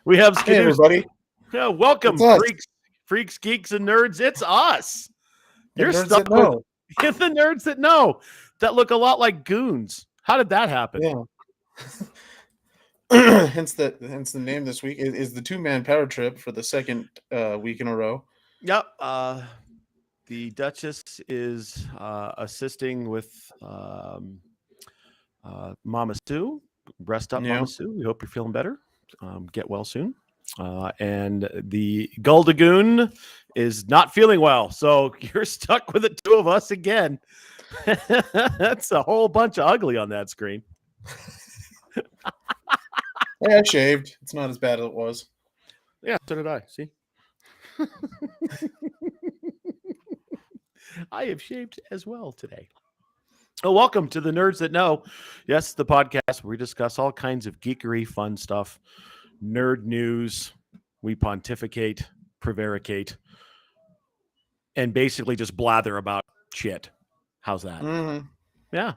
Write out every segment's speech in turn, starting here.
We have Hey, everybody. Yeah, welcome, It's us, freaks, geeks, and nerds. It's us. the You're nerds stuck that with know. the nerds that know that look a lot like goons. How did that happen? Yeah. hence the name this week is the two-man power trip for the second week in a row. Yep. The Duchess is assisting with Mama Sue. Rest up, Yeah. Mama Sue. We hope you're feeling better. Get well soon. And the Guldagoon is not feeling well. So you're stuck with the two of us again. That's a whole bunch of ugly on that screen. Hey, I shaved. It's not as bad as it was. Yeah, so did I. See? I have shaved as well today. Oh, welcome to the Nerds That Know. Yes, the podcast where we discuss all kinds of geekery, fun stuff, nerd news. We pontificate, prevaricate, and basically just blather about shit. How's that? Mm-hmm. Yeah.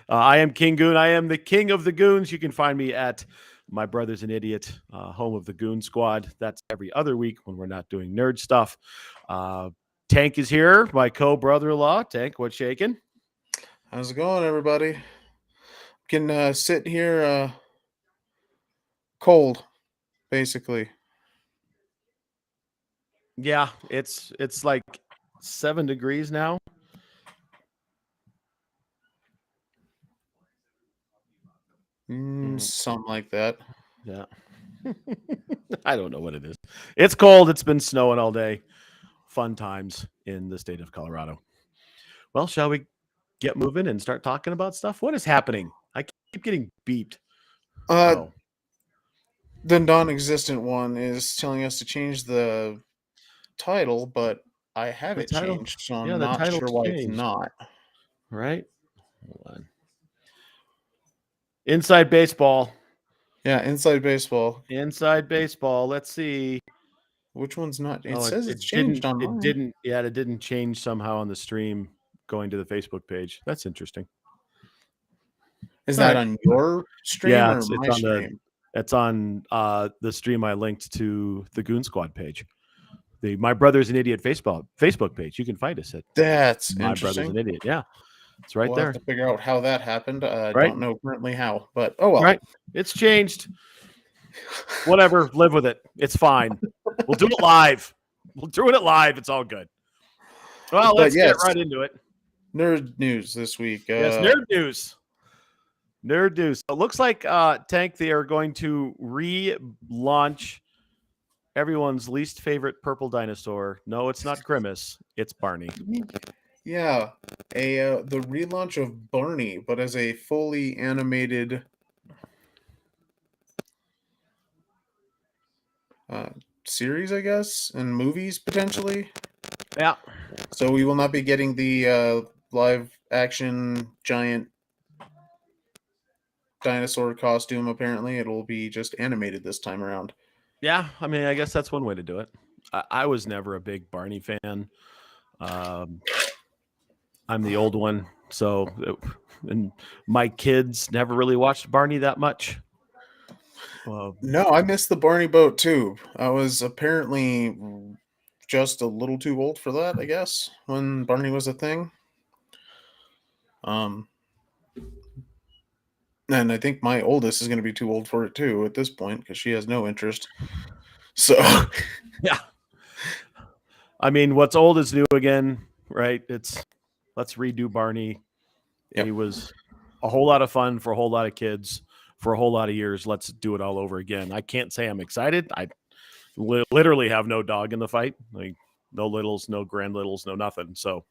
I am King Goon. I am the king of the goons. You can find me at My Brother's an Idiot, home of the Goon Squad. That's every other week when we're not doing nerd stuff. Tank is here, my co-brother-in-law. Tank, what's shaking? How's it going, everybody? Can sit here cold, basically. Yeah, it's like 7 degrees now. Something like that. Yeah. I don't know what it is. It's cold. It's been snowing all day. Fun times in the state of Colorado. Well, shall we get moving and start talking about stuff? What is happening? I keep getting beeped. Uh, the non-existent one is telling us to change the title, but I have The it title. changed, so Yeah, I'm the not title's sure why it's changed. not. Right? Hold on. Inside baseball. Yeah, Inside Baseball. Inside baseball. Let's see. Which one's not? It Oh, says it it's didn't. changed on It mine. didn't. Yeah, it didn't change somehow on the stream going to the Facebook page. That's interesting. Is All that right. on your stream Yeah, or it's my on stream? the stream I linked to the Goon Squad page. The My Brother's an Idiot Facebook page. You can find us at That's My Brother's an interesting. Idiot. Yeah, it's right We'll have there. to figure out how that happened. I Right. don't know currently how, but oh well. Right. It's changed. Whatever. Live with it. It's fine. We'll do it live. We'll do it live. It's all good. Well, But let's get yes, right into it. nerd news this week. Yes, nerd news. Nerd news. It looks like Tank, they are going to relaunch everyone's least favorite purple dinosaur. No, it's not Grimace. It's Barney. Yeah, the relaunch of Barney, but as a fully animated series, I guess, and movies potentially. Yeah. So we will not be getting the live action giant dinosaur costume. Apparently, it'll be just animated this time around. Yeah. I mean, I guess that's one way to do it. I was never a big Barney fan. I'm the old one, and my kids never really watched Barney that much. No, I missed the Barney boat too. I was apparently just a little too old for that, I guess, when Barney was a thing. And I think my oldest is going to be too old for it too at this point because she has no interest. So, yeah. I mean, what's old is new again, right? Let's redo Barney. Yep. He was a whole lot of fun for a whole lot of kids for a whole lot of years. Let's do it all over again. I can't say I'm excited. I literally have no dog in the fight. Like no littles, no grand littles, no nothing. So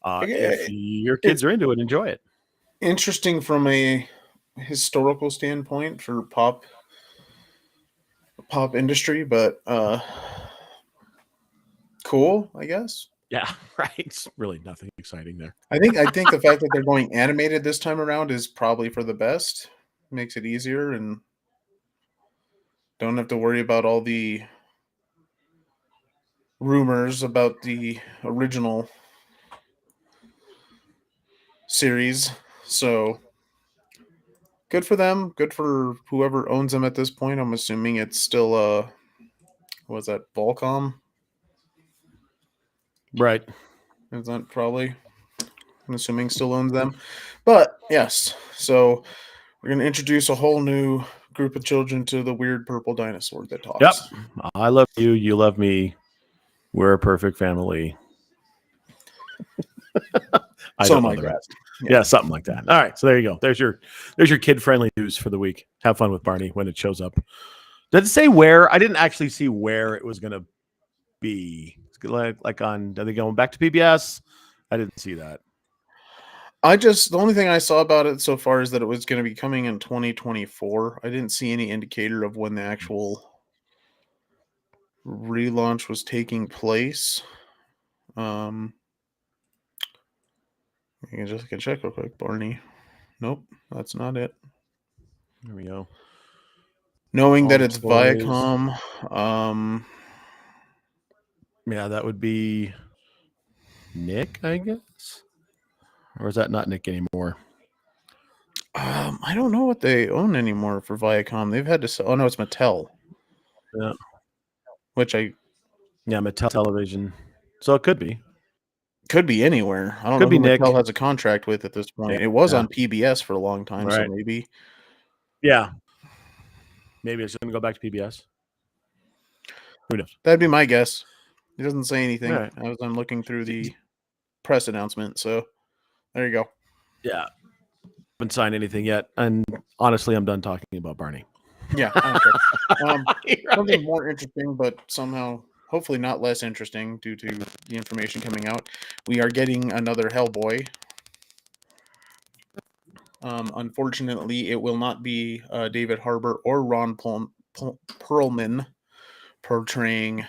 if your kids are into it, enjoy it. Interesting from a historical standpoint for pop industry, but cool, I guess. Yeah, right. It's really nothing exciting there. I think the fact that they're going animated this time around is probably for the best. Makes it easier and don't have to worry about all the rumors about the original series. So good for them. Good for whoever owns them at this point. I'm assuming it's still what was that, Volcom? Right. Is that probably? I'm assuming still owns them. But yes, so we're gonna introduce a whole new group of children to the weird purple dinosaur that Yep. talks. I love you. You love me. We're a perfect family. I don't Something know like the that. rest. Yeah, something like that. All right, so there you go. There's your kid friendly news for the week. Have fun with Barney when it shows up. Did it say where? I didn't actually see where it was going to be. It's like on. Are they going back to PBS? I didn't see that. The only thing I saw about it so far is that it was going to be coming in 2024. I didn't see any indicator of when the actual relaunch was taking place. You can check real quick, Barney. Nope, that's not it. There we go. Knowing All that the it's toys. Viacom, Yeah, that would be Nick, I guess. Or is that not Nick anymore? I don't know what they own anymore for Viacom. They've had to sell. Oh no, it's Mattel. Yeah. Which I Yeah, Mattel Television. So it could be. could be anywhere. I don't Could know be who Mattel Nick. has a contract with at this point. Yeah. It was on PBS for a long time, so Right. maybe. Yeah. Maybe it's going to go back to PBS. Who knows? That'd be my guess. It doesn't say anything Right. as I'm looking through the press announcement. So there you go. Yeah. Haven't signed anything yet. And honestly, I'm done talking about Barney. Yeah, I don't care. Right. Something more interesting, but somehow, hopefully not less interesting due to the information coming out. We are getting another Hellboy. Unfortunately, it will not be David Harbour or Ron Perlman portraying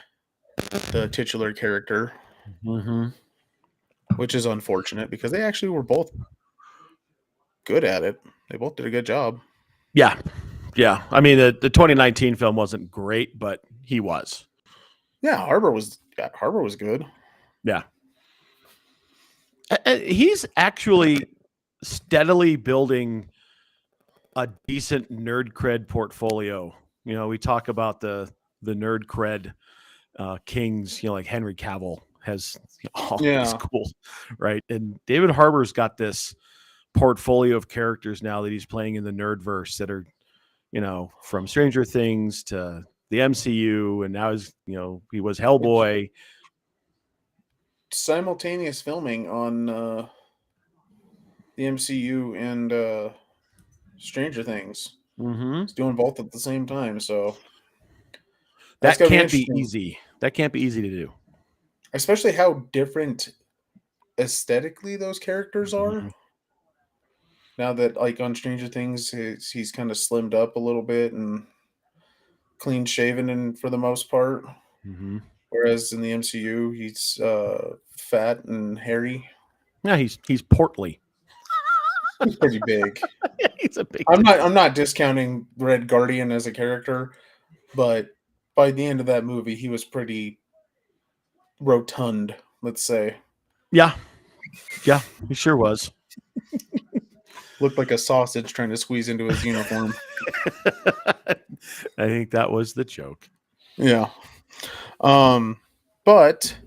the titular character, which is unfortunate because they actually were both good at it. They both did a good job. Yeah. Yeah. I mean, the 2019 film wasn't great, but he was. Yeah, Harbour was good. Yeah. He's actually steadily building a decent nerd cred portfolio. You know, we talk about the nerd cred kings, you know, like Henry Cavill has all these cool, right? And David Harbour's got this portfolio of characters now that he's playing in the nerdverse that are, you know, from Stranger Things to the MCU, and now he was Hellboy. Simultaneous filming on the MCU and Stranger Things. Mm-hmm. He's doing both at the same time, so that can't be easy. That can't be easy to do, especially how different aesthetically those characters are. Mm-hmm. Now that, like, on Stranger Things, he's kind of slimmed up a little bit and clean shaven, and for the most part. Mm-hmm. Whereas in the MCU, he's fat and hairy. Yeah, he's portly. He's pretty big. He's a big. I'm not discounting Red Guardian as a character, but by the end of that movie, he was pretty rotund. Let's say. Yeah, he sure was. Looked like a sausage trying to squeeze into his uniform. I think that was the joke. Yeah. But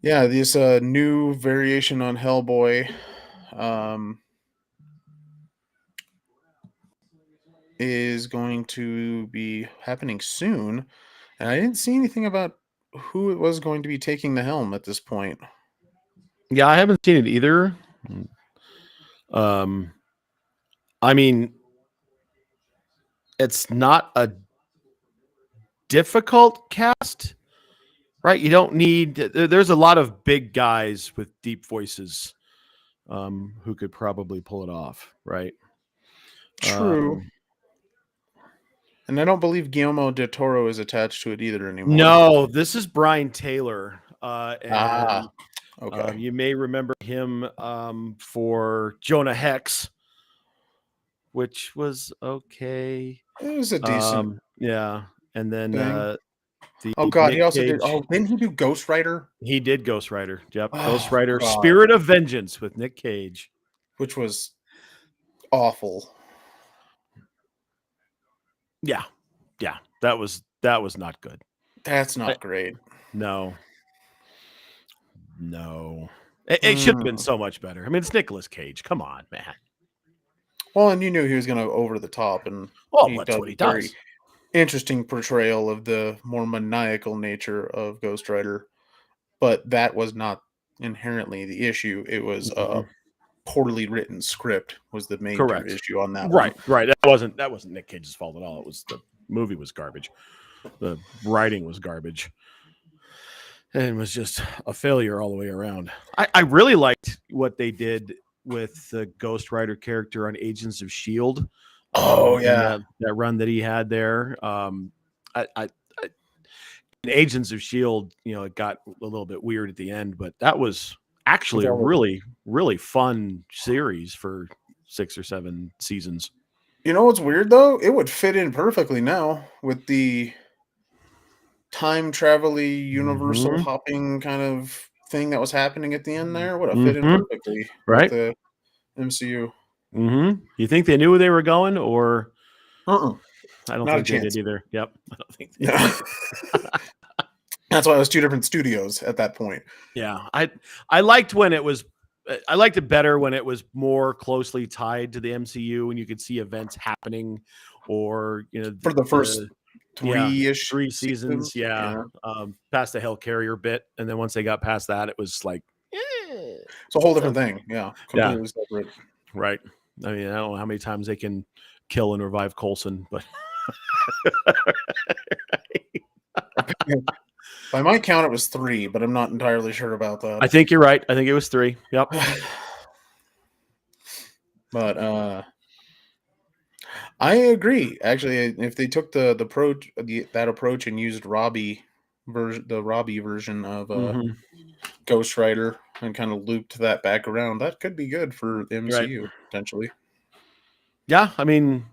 yeah, this new variation on Hellboy is going to be happening soon. And I didn't see anything about who it was going to be taking the helm at this point. Yeah, I haven't seen it either. I mean, it's not a difficult cast, right? You don't need. There's a lot of big guys with deep voices who could probably pull it off, right? True. And I don't believe Guillermo del Toro is attached to it either anymore. No, this is Brian Taylor. Okay. You may remember him for Jonah Hex, which was okay. It was a decent. Yeah. And then he also did. Oh, didn't he do Ghost Rider? He did Ghost Rider. Yep. Ghost Rider, Spirit of Vengeance with Nick Cage. Which was awful. Yeah, yeah, that was not good. That's I, not great. no, no, it should have been Mm. so much better. I mean, it's Nicolas Cage. Come on, man. Well, and you knew he was going to over the top, and Well, he that's does what a he very does. interesting portrayal of the more maniacal nature of Ghost Rider. But that was not inherently the issue. It was a Mhm. poorly written script was the major Correct. issue on that one. Right. That wasn't Nick Cage's fault at all. It was the movie was garbage. The writing was garbage. And it was just a failure all the way around. I really liked what they did with the Ghost Rider character on Agents of Shield, Oh in yeah, that run that he had there. I in Agents of Shield, it got a little bit weird at the end, but that was with actually a all the, really really fun series for 6 or 7 seasons. you know what's weird though? It would fit in perfectly now with the time travel universal Hmm. hopping kind of thing that was happening at the end there. Would have fit in Hmm. perfectly with Right. the MCU. You think they knew where they were going, or Uh-uh. I don't Not a think they did chance. either. Yep, I don't think they did Yeah. either. That's why it was two different studios at that point. Yeah, I liked when it was. I liked it better when it was more closely tied to the MCU and you could see events happening, or For the first the yeah, three-ish 3 seasons. seasons. Yeah, Yeah. past the Hell Carrier bit, and then once they got past that, it was like, It's a whole so different thing. Yeah. yeah, Completely separate. right. I mean, I don't know how many times they can kill and revive Coulson, but By my count, it was three, but I'm not entirely sure about that. I think you're right. I think it was 3. Yep. But I agree. Actually, if they took the approach that approach and used the Robbie version of Hmm. Ghost Rider and kind of looped that back around, that could be good for the Right. MCU potentially. Yeah. I mean,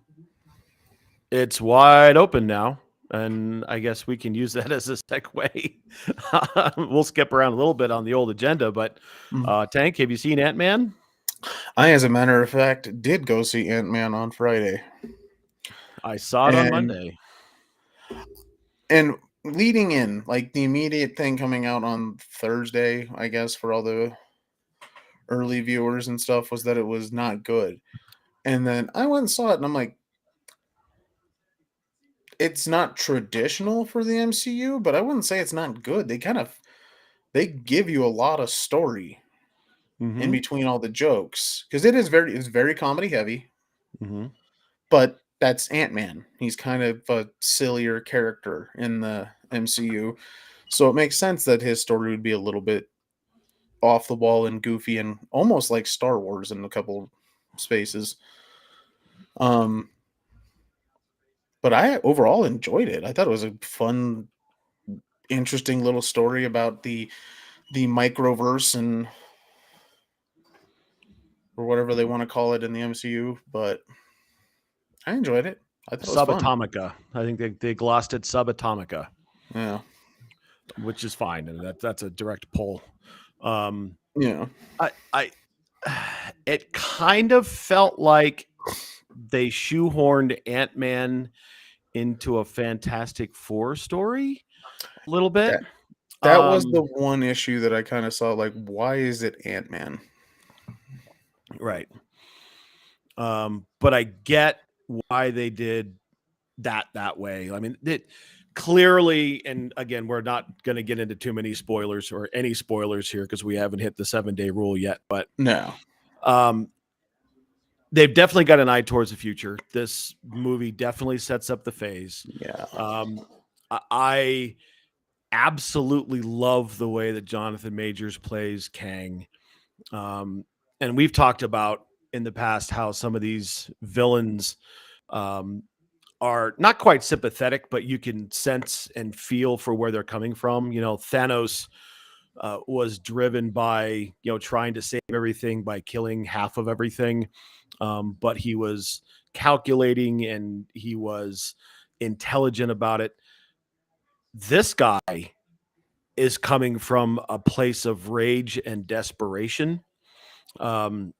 it's wide open now, and I guess we can use that as a segue. We'll skip around a little bit on the old agenda, but Mm. Tank, have you seen Ant-Man? I, as a matter of fact, did go see Ant-Man on Friday, I saw it on and Monday. and leading in, like the immediate thing coming out on Thursday, I guess for all the early viewers and stuff was that it was not good. And then I went and saw it, and I'm like, it's not traditional for the MCU, but I wouldn't say it's not good. They give you a lot of story in Hmm. between all the jokes because it's very comedy heavy, Hmm. but that's Ant-Man. He's kind of a sillier character in the MCU. So it makes sense that his story would be a little bit off the wall and goofy and almost like Star Wars in a couple spaces. Um but I overall enjoyed it. I thought it was a fun, interesting little story about the microverse and or whatever they want to call it in the MCU, but I enjoyed it. I thought it was fun. Subatomica. I think they glossed it Subatomica, Yeah. which is fine, and that's a direct pull. Um, Yeah. I it kind of felt like they shoehorned Ant-Man into a Fantastic Four story a little bit. That that was the Um, one issue that I kind of saw like why is it Ant-Man? right. But I get why they did that way. I mean, it clearly, and again, we're not going to get into too many spoilers or any spoilers here because we haven't hit the 7-day rule yet. But No. um, they've definitely got an eye towards the future. This movie definitely sets up the phase. Yeah. Um, I absolutely love the way that Jonathan Majors plays Kang. And we've talked about in the past how some of these villains um, are not quite sympathetic, but you can sense and feel for where they're coming from. Thanos was driven by trying to save everything by killing half of everything, but he was calculating and he was intelligent about it. This guy is coming from a place of rage and desperation. Um,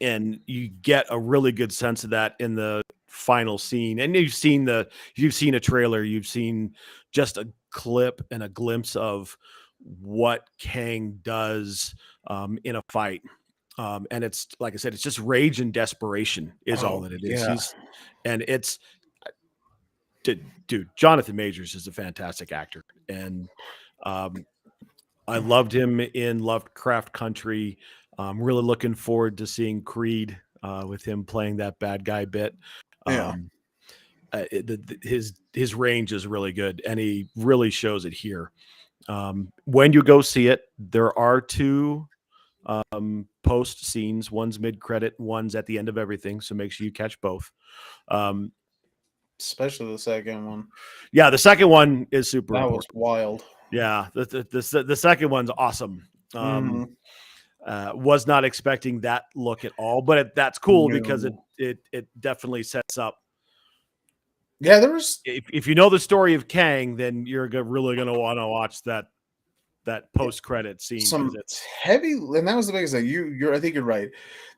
and you get a really good sense of that in the final scene. And you've seen a trailer, you've seen just a clip and a glimpse of what Kang does in a fight. And it's like I said, it's just rage and desperation is all Oh that it is. yeah, And it's dude, Jonathan Majors is a fantastic actor, and um, I loved him in Lovecraft Country. I'm really looking forward to seeing Creed with him playing that bad guy bit. yeah. Um, his range is really good, and he really shows it here. When you go see it, there are two post scenes. One's mid credit, one's at the end of everything. So make sure you catch both. Um, Especially the second one. yeah, the second one is super That was important. wild. Yeah, the second one's awesome. Mm-hmm. Was not expecting that look at all, but that's cool because No. it definitely sets up. Yeah, there was If you know the story of Kang, then you're really going to want to watch that post credit scene because some it's heavy, and that was the biggest thing. I think you're right.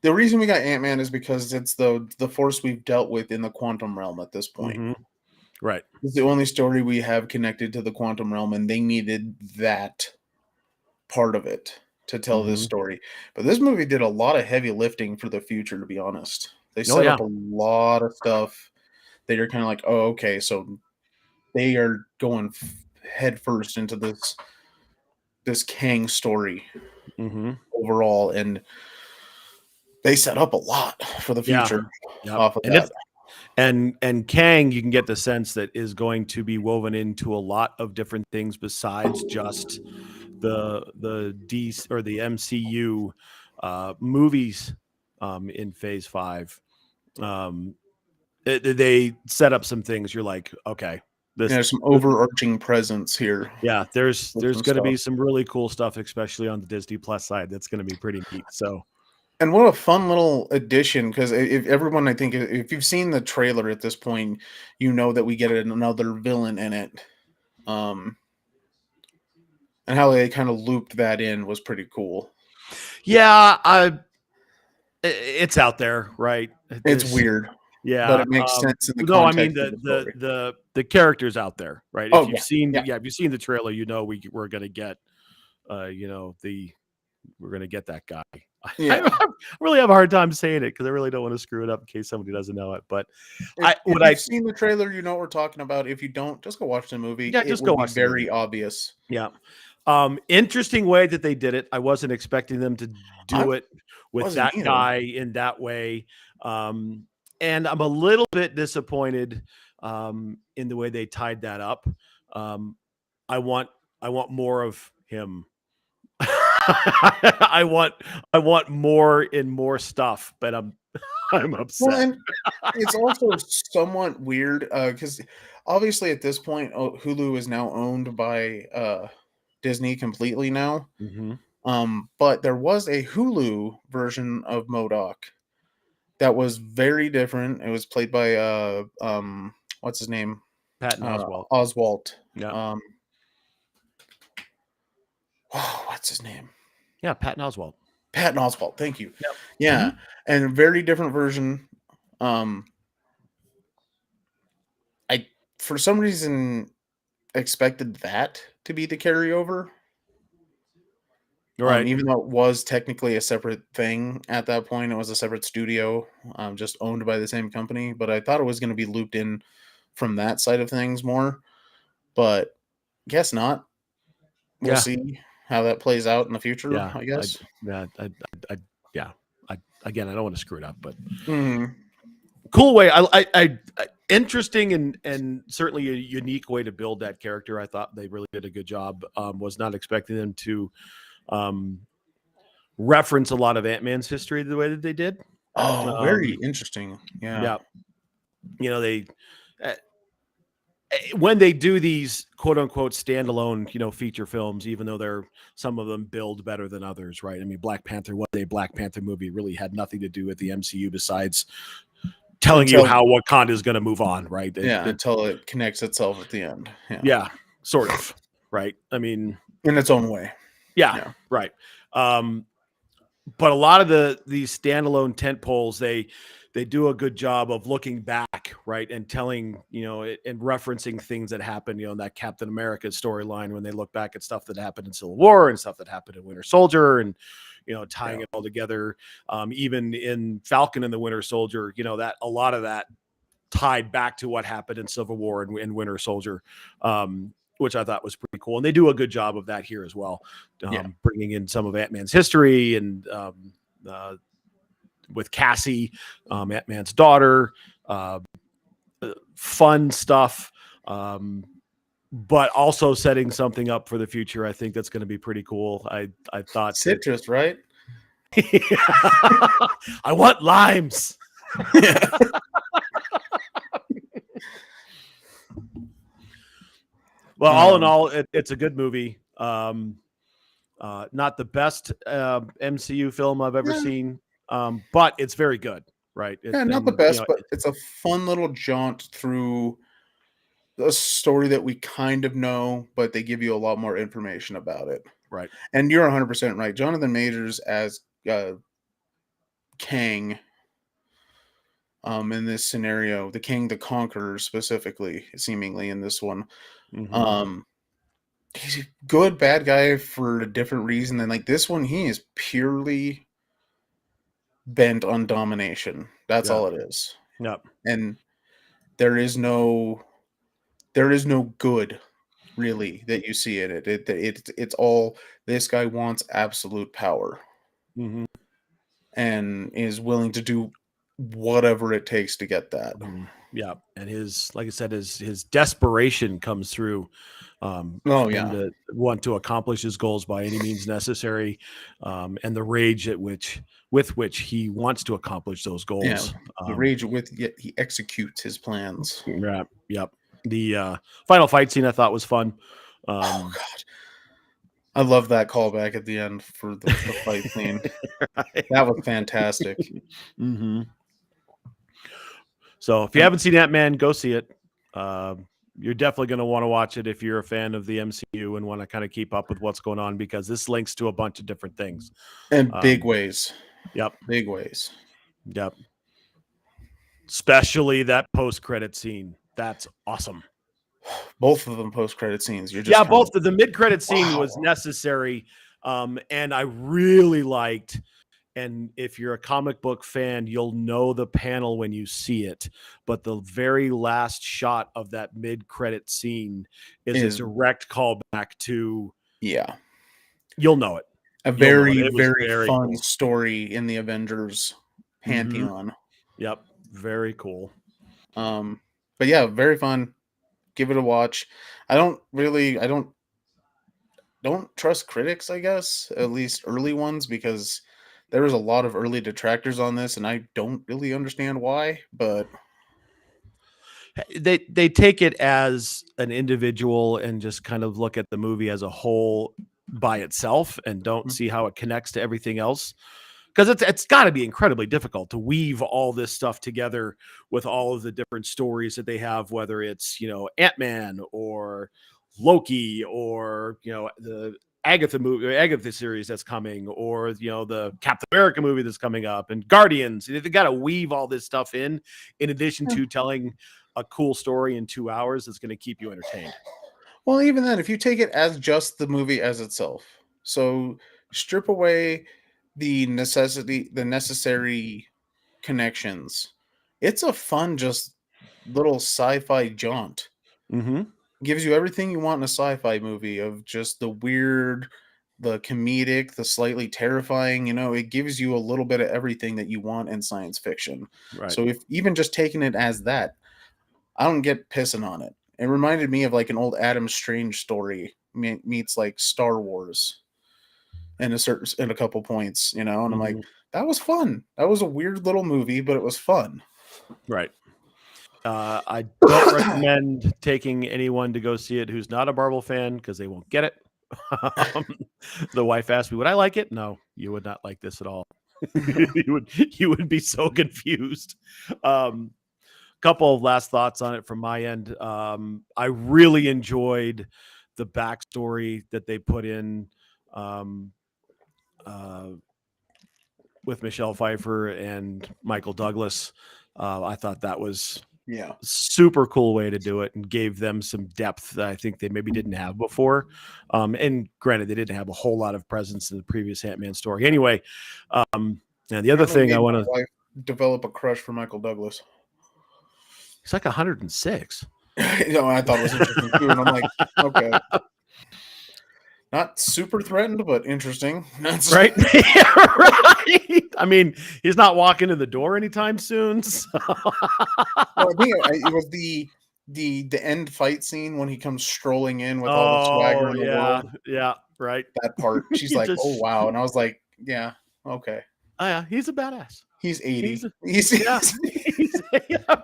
The reason we got Ant-Man is because it's the force we've dealt with in the quantum realm at this point. right. It's the only story we have connected to the quantum realm, and they needed that part of it to tell this story. But this movie did a lot of heavy lifting for the future, to be honest. They Oh set yeah. up a lot of stuff that you're kind of like, oh, okay, so they are going head first into this Kang story overall, and they set up a lot for the Yeah. future Yep. off of And that. it's and Kang, you can get the sense that is going to be woven into a lot of different things besides just the D or the MCU movies in Phase 5. They set up some things. You're like, okay, this. There's some overarching presence here Yeah, there's with some going to stuff. be some really cool stuff, especially on the Disney Plus side. That's going to be pretty neat. So And what a fun little addition, because if everyone, I think, if you've seen the trailer at this point, you know that we get another villain in it. And how they kind of looped that in was pretty cool. yeah, it's out there, right? It's This, weird, but yeah. it makes sense in the No, I mean context of the story. the characters out there, right? Oh If you've yeah, seen, yeah, if you've seen the trailer, you know we're going to get, we're going to get that guy. yeah. I really have a hard time saying it because I really don't want to screw it up in case somebody doesn't know it. But If you've seen the trailer, you know what we're talking about. If you don't, just go watch the movie. Yeah, It just go will be watch the movie. very obvious. Yeah. Interesting way that they did it. I wasn't expecting them to do I it with wasn't that either. guy in that way. And I'm a little bit disappointed in the way they tied that up. I want more of him. I want more and more stuff, but I'm Well, upset. and it's also somewhat weird because obviously at this point, Hulu is now owned by Disney completely now. But there was a Hulu version of MODOK that was very different. It was played by what's his name? Patton Oswalt. Oswalt. Yeah. What's his name? Yeah, Patton Oswalt. Patton Oswalt. Thank you. Yep. Yeah, and a very different version. I for some reason expected that to be the carryover. Right. Even though it was technically a separate thing at that point, it was a separate studio, just owned by the same company. But I thought it was going to be looped in from that side of things more. But guess not. We'll see how that plays out in the future, Yeah. I guess. Yeah. Again, I don't want to screw it up, but Mhm. cool way. I interesting and certainly a unique way to build that character. I thought they really did a good job. Was not expecting them to reference a lot of Ant-Man's history the way that they did. Oh, very interesting. Yeah. They when they do these quote unquote standalone, feature films, even though some of them build better than others, right? I mean, Black Panther was a Black Panther movie, really had nothing to do with the MCU besides telling you how Wakanda is going to move on, right? Until it connects itself at the end. Yeah, sort of, right? I mean, in its own way. Yeah. Right. but a lot of these standalone tent poles, they do a good job of looking back, right, and telling, and referencing things that happened, in that Captain America storyline, when they look back at stuff that happened in Civil War and stuff that happened in Winter Soldier, and tying Yeah. it all together. Even in Falcon and the Winter Soldier, that a lot of that tied back to what happened in Civil War and Winter Soldier. Which I thought was pretty cool. And they do a good job of that here as well, Yeah. bringing in some of Ant-Man's history and with Cassie, Ant-Man's daughter, uh, fun stuff, but also setting something up for the future. I think that's going to be pretty cool. I thought that Citrus, right? I want limes. Yeah. Well, all in all, it's a good movie. Not the best MCU film I've ever Yeah, seen, but it's very good, right? yeah, not the And best, but it's a fun little jaunt through a story that we kind of know, but they give you a lot more information about it. right. And you're 100% right. Jonathan Majors as Kang, in this scenario, the King the Conqueror specifically, seemingly in this one. Mm-hmm. Um, he's a good bad guy for a different reason than like this one. He is purely bent on domination. That's Yeah. all it is. Yeah. And there is no good really that you see in it. It's all this guy wants absolute power Mm-hmm. and is willing to do whatever it takes to get that. Mm-hmm. Yeah. And his, like I said, his desperation comes through, Oh for him yeah. to want to accomplish his goals by any means necessary, and the rage with which he wants to accomplish those Yeah. goals. The rage with yet he executes his plans. Yeah. Yep. The final fight scene I thought was fun. Oh Um, god. I love that callback at the end for the fight scene. right. That was fantastic. Mm-hmm. So if you And haven't seen Ant-Man, go see it. You're definitely going to want to watch it if you're a fan of the MCU and want to kind of keep up with what's going on, because this links to a bunch of different things. in big Um, ways. yep, Big ways. yep. Especially that post-credit scene. That's awesome. Both of them post credit scenes. You're just Yeah, kind both of the mid-credit scene was wow. necessary, and I really liked. And if you're a comic book fan, you'll know the panel when you see it. But the very last shot of that mid-credit scene is a Is direct callback to. yeah. You'll know it. A You'll know it. very, It was very very fun cool. story in the Avengers Mm-hmm. pantheon. Yep, very cool. Um, but yeah, very fun. Give it a watch. I don't trust critics, I guess, at least early ones, because there was a lot of early detractors on this, and I don't really understand why. But They take it as an individual and just kind of look at the movie as a whole by itself and don't see how it connects to everything else, because it's got to be incredibly difficult to weave all this stuff together with all of the different stories that they have, whether it's Ant-Man or Loki, or the Agatha series that's coming, or the Captain America movie that's coming up, and Guardians. They got to weave all this stuff in addition to telling a cool story in 2 hours that's going to keep you entertained. well, even then, if you take it as just the movie as itself, so strip away the necessary connections, it's a fun, just little sci-fi jaunt. Mm-hmm. Gives you everything you want in a sci-fi movie of just the weird, the comedic, the slightly terrifying, it gives you a little bit of everything that you want in science fiction. Right. So if even just taking it as that, I don't get pissing on it. It reminded me of like an old Adam Strange story meets like Star Wars in a couple points, and I'm like, Mm-hmm. that was fun. That was a weird little movie, but it was fun. Right. I don't recommend taking anyone to go see it who's not a Marvel fan, because they won't get it. Um, the wife asked me, "Would I like it?" No, you would not like this at all. You would be so confused. Couple of last thoughts on it from my end. I really enjoyed the backstory that they put in. Um, uh, with Michelle Pfeiffer and Michael Douglas. I thought that was super cool way to do it and gave them some depth that I think they maybe didn't have before. And granted, they didn't have a whole lot of presence in the previous Ant-Man story. Anyway, and the other thing I want to develop a crush for Michael Douglas. He's like 106. I thought it was interesting too, and I'm like, okay. Not super threatened, but interesting. Right? Yeah, right. I mean, he's not walking in the door anytime soon. So. Well, I think it was the end fight scene when he comes strolling in with all the swagger in the world. Yeah, right. That part. She's like, oh wow. And I was like, yeah, okay. Oh yeah, he's a badass. He's 80. He's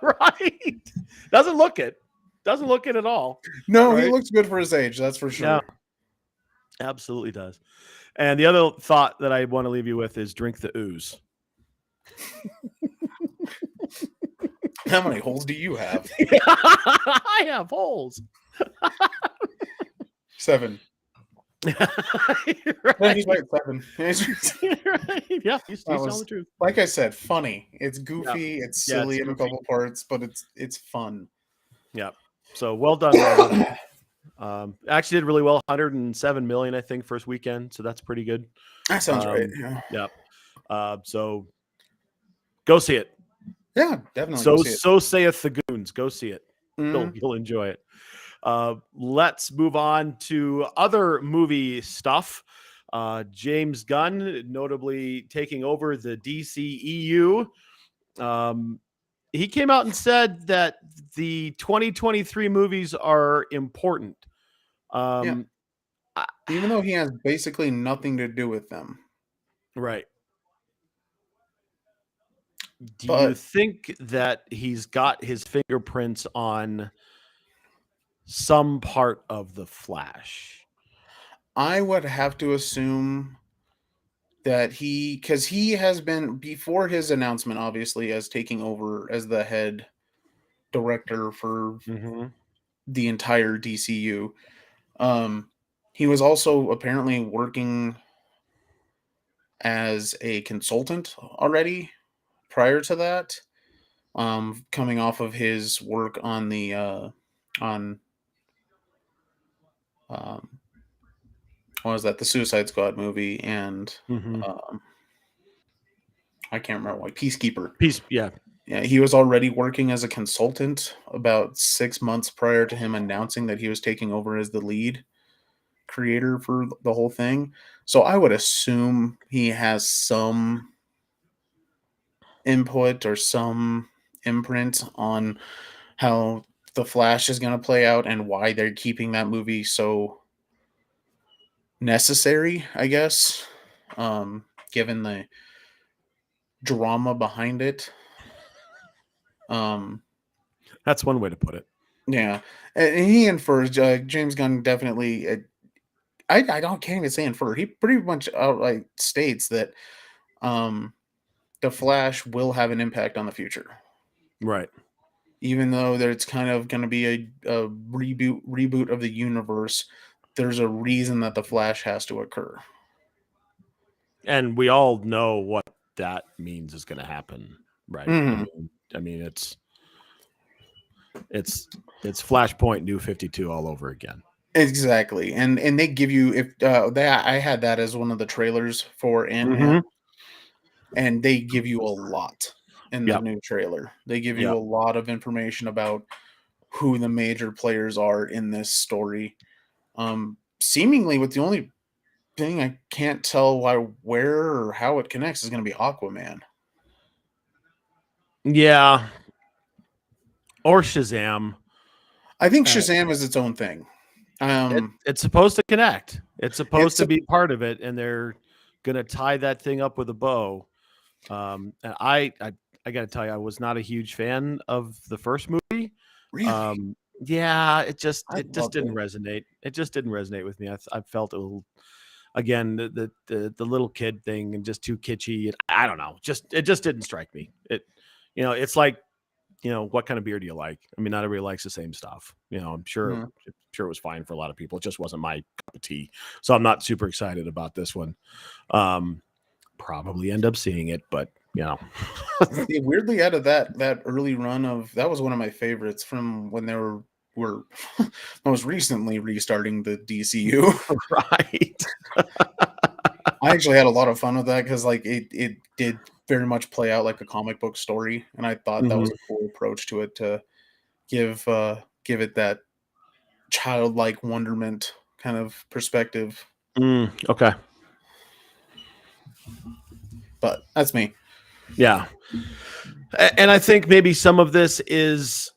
right. Doesn't look it. Doesn't look it at all. No, right? He looks good for his age, that's for sure. Yeah. Absolutely does. And the other thought that I want to leave you with is drink the ooze. How many holes do you have? I have holes. 7. Right. No, he's like 7. Right. Yeah, he's telling the truth. Like I said, funny. It's goofy. Yeah. It's silly in a couple parts, but it's fun. Yeah. So well done. Actually did really well. 107 million, I think, first weekend. So that's pretty good. That sounds right. Yeah. So go see it. Yeah, definitely. So saith the goons. Go see it. You'll enjoy it. Let's move on to other movie stuff. James Gunn, notably taking over the DCEU. He came out and said that the 2023 movies are important. Even though he has basically nothing to do with them. Right. Do you think that he's got his fingerprints on some part of the Flash? I would have to assume that because he has been, before his announcement, obviously, as taking over as the head director for the entire DCU. He was also apparently working as a consultant already prior to that, coming off of his work on the what was that, the Suicide Squad movie, and I can't remember what, Peacekeeper. Yeah, he was already working as a consultant about 6 months prior to him announcing that he was taking over as the lead creator for the whole thing. So I would assume he has some input or some imprint on how the Flash is going to play out and why they're keeping that movie so necessary, I guess, given the drama behind it. That's one way to put it. Yeah, and he infers, James Gunn definitely, I can't even say infer, he pretty much outright states that the Flash will have an impact on the future. Right. Even though it's kind of going to be a reboot of the universe, there's a reason that the Flash has to occur. And we all know what that means is going to happen, right? I mean, it's Flashpoint New 52 all over again. Exactly. And they give you, I had that as one of the trailers for Ant-Man, and they give you a lot in the new trailer. They give you a lot of information about who the major players are in this story. Seemingly with the only thing I can't tell where or how it connects is going to be Aquaman. Yeah. Or Shazam. I think Shazam is its own thing. It's supposed to connect. It's supposed to be part of it, and they're going to tie that thing up with a bow. And I got to tell you, I was not a huge fan of the first movie. Really? Yeah, it just didn't resonate. It just didn't resonate with me. I felt a little, again, the little kid thing and just too kitschy. I don't know. It just didn't strike me. It's like, what kind of beer do you like? I mean, not everybody likes the same stuff. I'm sure it was fine for a lot of people. It just wasn't my cup of tea. So I'm not super excited about this one. probably end up seeing it, but Weirdly, out of that early run of that was one of my favorites from when they were most recently restarting the DCU. right. I actually had a lot of fun with that because like it did very much play out like a comic book story, and I thought that was Mhm. a cool approach to it to give it that childlike wonderment kind of perspective. Okay. But that's me. Yeah. And I think maybe some of this is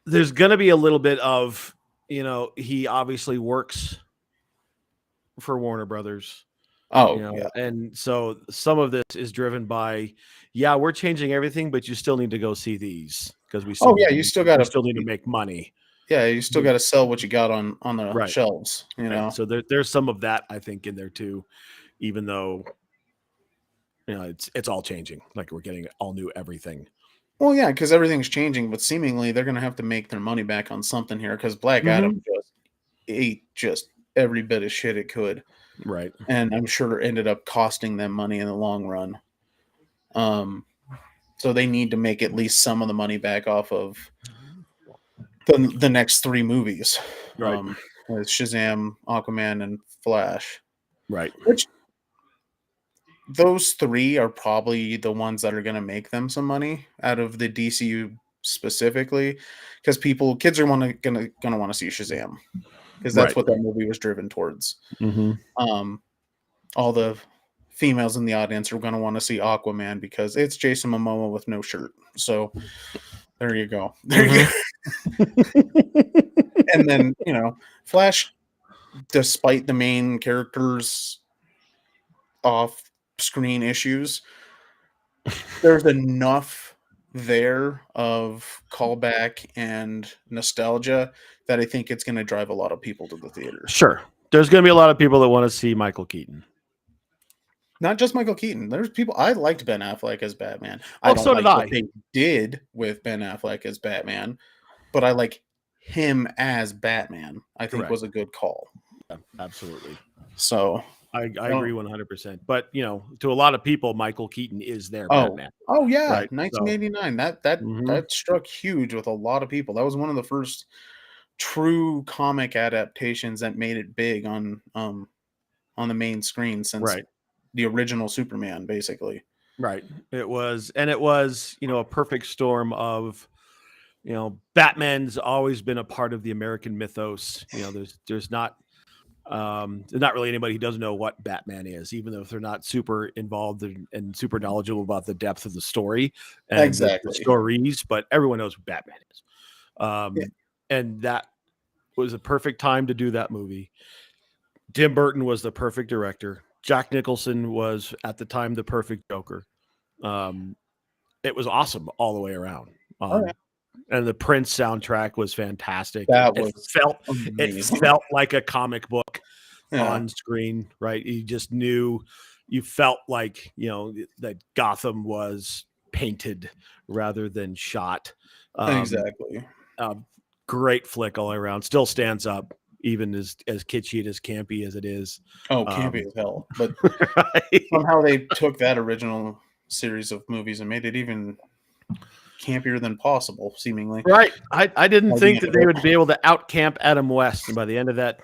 there's going to be a little bit of, he obviously works for Warner Brothers, Oh yeah. and so some of this is driven by, yeah, we're changing everything, but you still need to go see these because Oh yeah. You still we gotta. still need to make money. Yeah, you still got to sell what you got on the Right. shelves. You Right. know. So there's some of that I think in there too, even though it's all changing. Like we're getting all new everything. Well, yeah, because everything's changing, but seemingly they're gonna have to make their money back on something here. Because Black Adam Mhm. just ate just every bit of shit it could, Right. and I'm sure it ended up costing them money in the long run. So they need to make at least some of the money back off of the next three movies, Right. with Shazam, Aquaman, and Flash. Right. Which those three are probably the ones that are going to make them some money out of the DCU specifically, because kids are gonna want to see Shazam because that's Right. what that movie was driven towards. Mhm. Um, all the females in the audience are going to want to see Aquaman because it's Jason Momoa with no shirt. So there you go. There you Mhm. go. And then Flash, despite the main character's off-screen issues, there's enough there of callback and nostalgia that I think it's going to drive a lot of people to the theater. Sure. There's going to be a lot of people that want to see Michael Keaton. Not just Michael Keaton. There's people. I liked Ben Affleck as Batman. I Well, don't so did like what I. they did with Ben Affleck as Batman, but I like him as Batman. I think Correct. was a good call. Yeah, absolutely. So, I oh, agree 100%. But, to a lot of people, Michael Keaton is their oh, Batman, oh yeah, right? So, 1989. That mhm. that struck huge with a lot of people. That was one of the first true comic adaptations that made it big on the main screen since Right. the original Superman, basically. Right. It was a perfect storm of, Batman's always been a part of the American mythos. There's not really anybody who doesn't know what Batman is, even though if they're not super involved and super knowledgeable about the depth of the story and the Exactly. stories, but everyone knows who Batman is. Yeah. And that was a perfect time to do that movie. Tim Burton was the perfect director. Jack Nicholson was at the time the perfect Joker. Um, it was awesome all the way around. Oh yeah. And the Prince soundtrack was fantastic. That was It amazing. felt like a comic book Yeah. on screen, right? You just knew, you felt like, that Gotham was painted rather than shot. Um, Exactly. uh, Great flick all around. Still stands up, even as kitschy and as campy as it is. Oh, campy Um, as hell. But right? somehow they took that original series of movies and made it even campier than possible, seemingly, Right. I didn't by the think end that of they it. would be able to outcamp Adam West, and by the end of that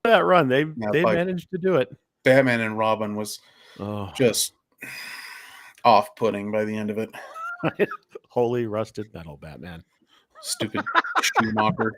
run, Yeah, they like managed to do it. Batman and Robin was Oh, just off-putting by the end of it. holy rusted metal, Batman. Stupid Schumacher.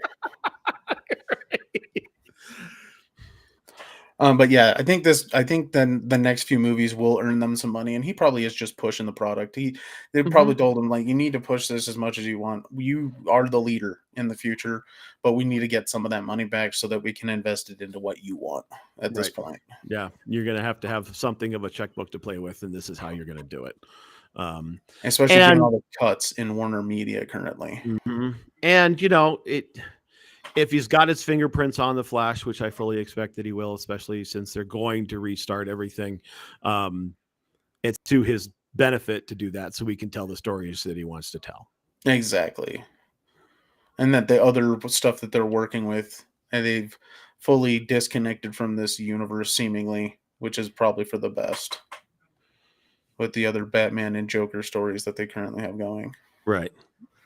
But yeah, I think then the next few movies will earn them some money, and he probably is just pushing the product. They Mhm. probably told him like, you need to push this as much as you want. You are the leader in the future, but we need to get some of that money back so that we can invest it into what you want at this Right. point. Yeah, you're gonna have to have something of a checkbook to play with, and this is how you're gonna do it. Um, Especially given and all the cuts in Warner Media currently. mhm. And if he's got his fingerprints on the Flash, which I fully expect that he will, especially since they're going to restart everything, um, it's to his benefit to do that, so we can tell the stories that he wants to tell. Exactly. And that the other stuff that they're working with, and they've fully disconnected from this universe seemingly, which is probably for the best. with the other Batman and Joker stories that they currently have going. Right.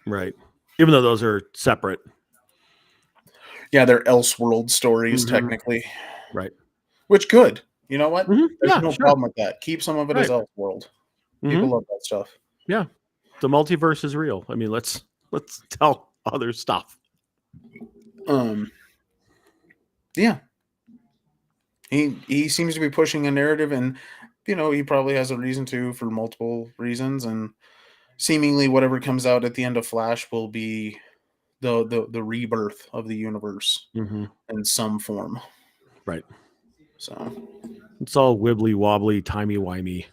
Right. Even though those are separate. Yeah, they're Elseworld stories Mhm. technically, Right. which good. You know what? There's Yeah, no sure. problem with that. Keep some of it as Right. Elseworld. People Mhm. love that stuff. Yeah. The multiverse is real. I mean, let's tell other stuff. Um, yeah, he seems to be pushing a narrative, and he probably has a reason to for multiple reasons, and seemingly whatever comes out at the end of Flash will be the rebirth of the universe Mhm. in some form. Right. So It's all wibbly wobbly, timey wimey.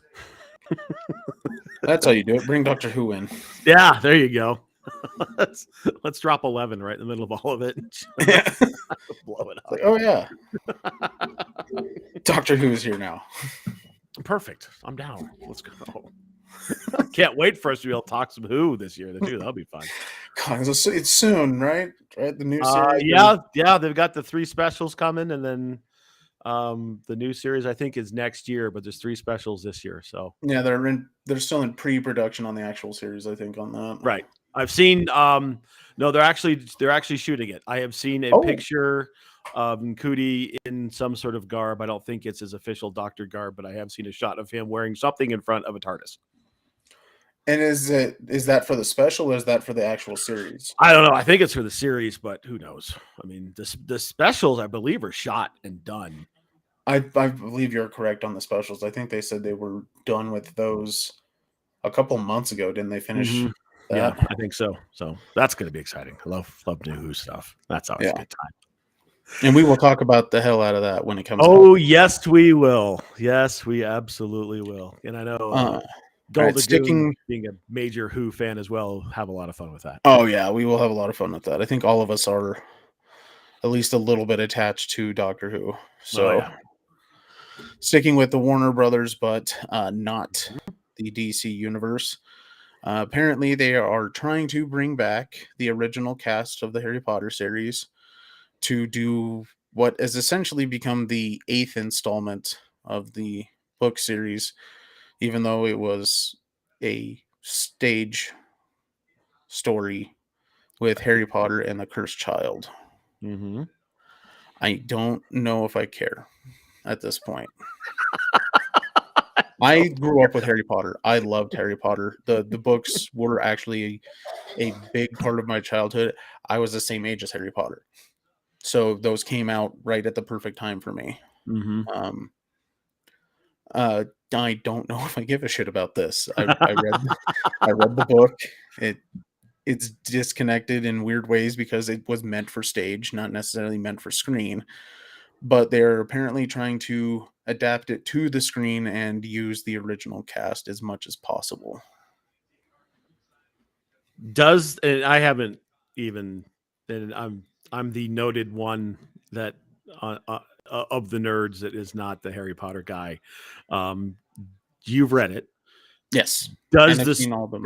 that's how you do it. Bring Doctor Who in. Yeah, there you go. let's drop 11 right in the middle of all of it and just blow it up. Like, oh yeah, Doctor Who is here now. Perfect. I'm down. Let's go. Can't wait for us to be able to talk some Who this year too. That'll be fun. God, it's soon, right? Right, the new series. Yeah. They've got the 3 specials coming, and then the new series I think is next year, but there's 3 specials this year. So Yeah, they're still in pre-production on the actual series, I think, on that. right. I've seen no, they're actually shooting it. I have seen a Oh, picture of Ncuti in some sort of garb. I don't think it's his official doctor garb, but I have seen a shot of him wearing something in front of a TARDIS. and is that for the special or is that for the actual series? I don't know. I think it's for the series, but who knows? I mean, the specials I believe are shot and done. I believe you're correct on the specials. I think they said they were done with those a couple months ago. Didn't they finish Mhm. Yeah, that? I think so. So that's going to be exciting. I love new Who stuff. That's always a Yeah, good time. and we will talk about the hell out of that when it comes out. Oh, yes, we will. Yes, we absolutely will. And I know All right, Golda Goon, sticking. being a major Who fan as well, have a lot of fun with that. Oh yeah, we will have a lot of fun with that. I think all of us are at least a little bit attached to Doctor Who. Oh So yeah. sticking with the Warner Brothers, but not the DC universe. Apparently, they are trying to bring back the original cast of the Harry Potter series to do what has essentially become the 8th installment of the book series, even though it was a stage story with Harry Potter and the Cursed Child. Mm-hmm. I don't know if I care at this point. I grew up with Harry Potter. I loved Harry Potter. The books were actually a big part of my childhood. I was the same age as Harry Potter. So those came out right at the perfect time for me. Mm-hmm. Um, I don't know if I give a shit about this. I read the book. It's disconnected in weird ways because it was meant for stage, not necessarily meant for screen. But they're apparently trying to adapt it to the screen and use the original cast as much as possible. And I haven't even, and I'm the noted one that of the nerds that is not the Harry Potter guy. Um, you've read it. Yes, and Does I've this seen all the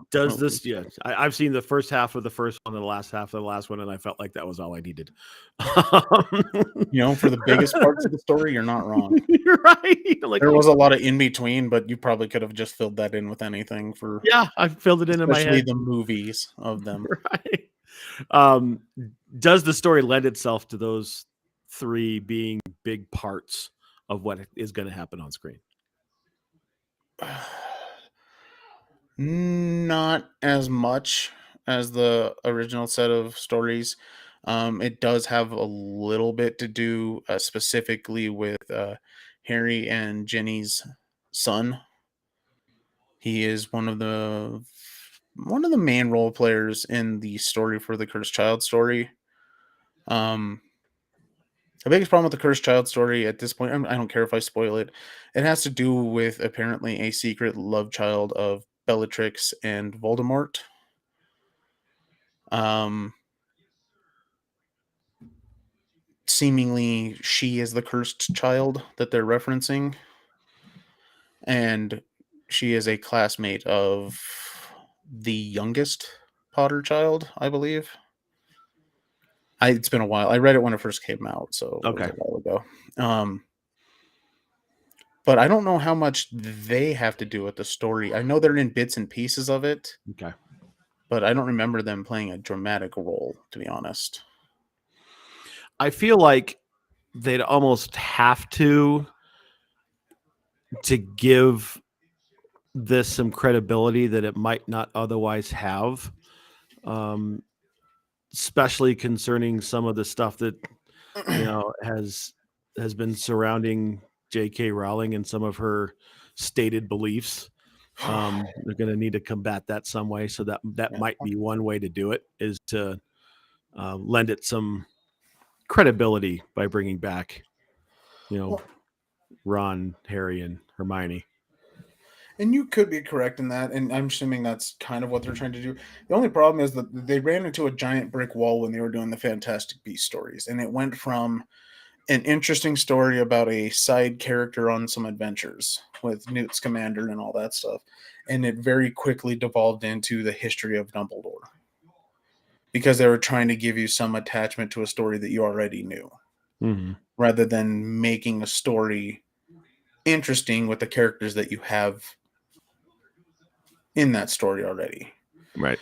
does this? movies. Yeah, I've seen the first half of the first one and the last half of the last one, and I felt like that was all I needed. For the biggest parts of the story, you're not wrong. You're right. Like, There was a lot of in between, but you probably could have just filled that in with anything for yeah, I filled it in my especially head. the movies of them. Right. Um, does the story lend itself to those 3 being big parts of what is going to happen on screen? Not as much as the original set of stories. It does have a little bit to do specifically with Harry and Jenny's son. He is one of the main role players in the story for the Cursed Child story. Um, the biggest problem with the Cursed Child story at this point, I don't care if I spoil it, it has to do with apparently a secret love child of Bellatrix and Voldemort. Um, Seemingly, she is the cursed child that they're referencing, and she is a classmate of the youngest Potter child, I believe. It's been a while. I read it when it first came out, so it was Okay. a while ago. Um, but I don't know how much they have to do with the story. I know they're in bits and pieces of it, Okay. but I don't remember them playing a dramatic role, to be honest. I feel like they'd almost have to give this some credibility that it might not otherwise have, um, especially concerning some of the stuff that has been surrounding J.K. Rowling and some of her stated beliefs. They're going to need to combat that some way, so that Yeah. might be one way to do it, is to lend it some credibility by bringing back, Ron, Harry, and Hermione. And you could be correct in that, and I'm assuming that's kind of what they're trying to do. The only problem is that they ran into a giant brick wall when they were doing the Fantastic Beasts stories, and it went from an interesting story about a side character on some adventures with Newt Scamander and all that stuff, and it very quickly devolved into the history of Dumbledore because they were trying to give you some attachment to a story that you already knew, Mm-hmm. rather than making a story interesting with the characters that you have in that story already. Right.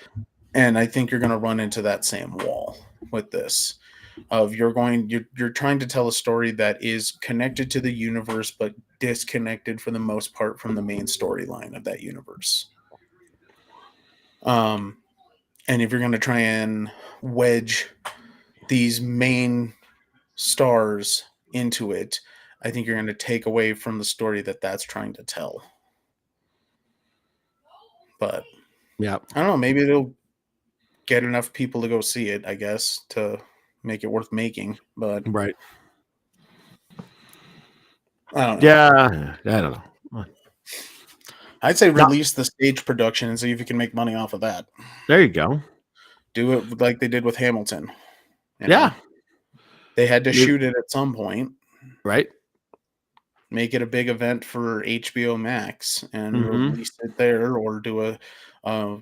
And I think you're going to run into that same wall with this. Of you're trying to tell a story that is connected to the universe but disconnected for the most part from the main storyline of that universe. And if you're going to try and wedge these main stars into it, I think you're going to take away from the story that's trying to tell. But Yeah. I don't know, maybe it'll get enough people to go see it, I guess, to make it worth making. But Right. I don't know. Yeah. I don't know. I'd say Now, release the stage production and see if you can make money off of that. there you go. Do it like they did with Hamilton. You Yeah. know, they had to Maybe- shoot it at some point, Right. make it a big event for HBO Max and Mm-hmm. release it there, or do a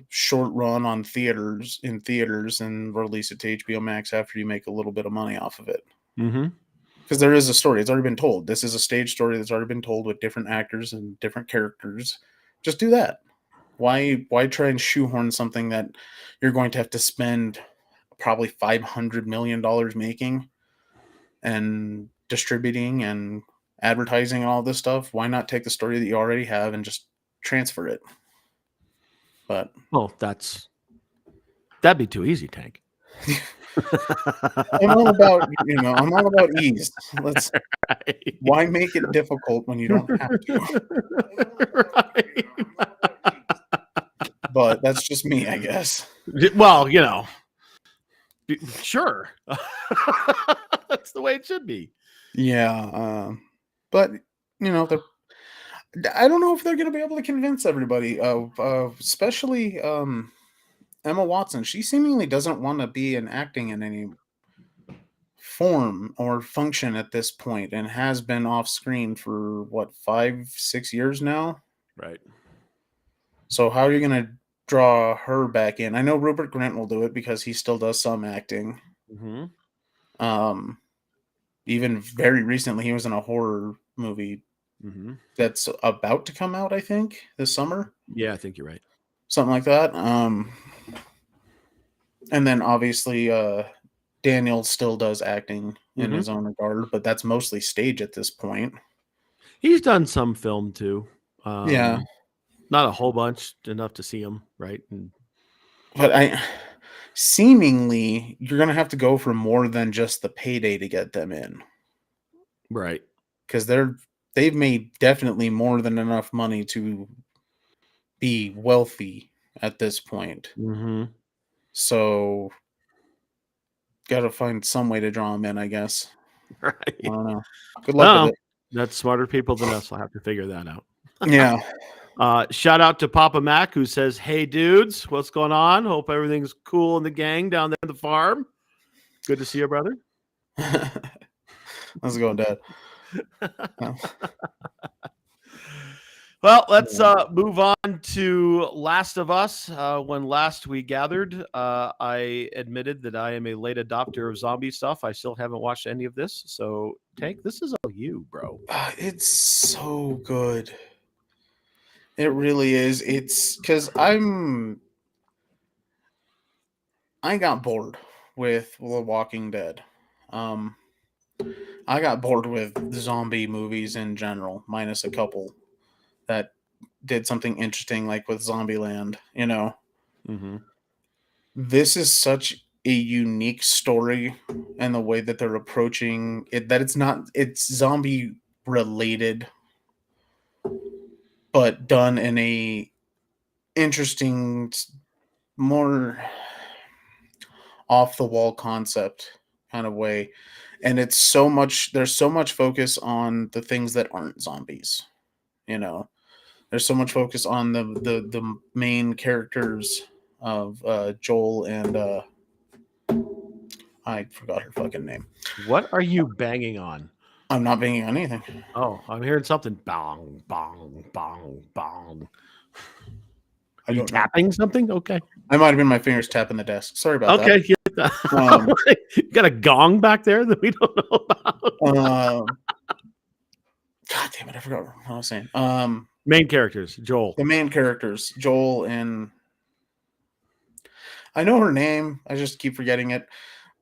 short run on theaters and release it to HBO Max after you make a little bit of money off of it. Mm-hmm. Because there is a story; it's already been told. This is a stage story that's already been told with different actors and different characters. Just do that. Why try and shoehorn something that you're going to have to spend probably $500 million making and distributing and advertising and all this stuff? Why not take the story that you already have and just transfer it? But Well, that'd be too easy, Tank. I'm all about I'm all about ease. Right. Why make it difficult when you don't have to? Right. But that's just me, I guess. Well, sure. That's the way it should be. Yeah, but I don't know if they're going to be able to convince everybody. Especially Emma Watson. She seemingly doesn't want to be in acting in any form or function at this point, and has been off screen for what 5-6 years now. Right. So how are you going to draw her back in? I know Rupert Grint will do it because he still does some acting. Mm-hmm. Even very recently, he was in a horror movie Mm-hmm. that's about to come out, I think, this summer. Yeah, I think you're right. Something like that. And then obviously Daniel still does acting in his own regard, but that's mostly stage at this point. He's done some film too. Yeah. Not a whole bunch, enough to see him, right? But seemingly you're gonna have to go for more than just the payday to get them in. Right. Because they've made definitely more than enough money to be wealthy at this point. Mm-hmm. So gotta find some way to draw them in, I guess. Right. I don't know. Good luck with it. That's smarter people than us. I'll have to figure that out. Yeah. Shout out to Papa Mac, who says, "Hey dudes, what's going on? Hope everything's cool in the gang down there at the farm. Good to see you, brother." How's it going, Dad? Well, let's move on to Last of Us. When last we gathered, I admitted that I am a late adopter of zombie stuff. I still haven't watched any of this. So, Tank, this is all you, bro. It's so good. It really is. It's because I got bored with The Walking Dead. I got bored with zombie movies in general, minus a couple that did something interesting, like with Zombieland. Mm-hmm. This is such a unique story, and the way that they're approaching it, that it's zombie related, but done in a interesting, more off the wall concept kind of way. And there's so much focus on the things that aren't zombies. you know there's so much focus on the main characters of Joel and I forgot her fucking name. What are you banging on? I'm not banging on anything. Oh, I'm hearing something. Bong, bong, bong, bong. I Are you don't know. tapping something? Okay. I might have been my fingers tapping the desk. Sorry about Okay. that. You got a gong back there that we don't know about. God damn it, I forgot what I was saying. Main characters, Joel. The main characters, Joel and I know her name. I just keep forgetting it.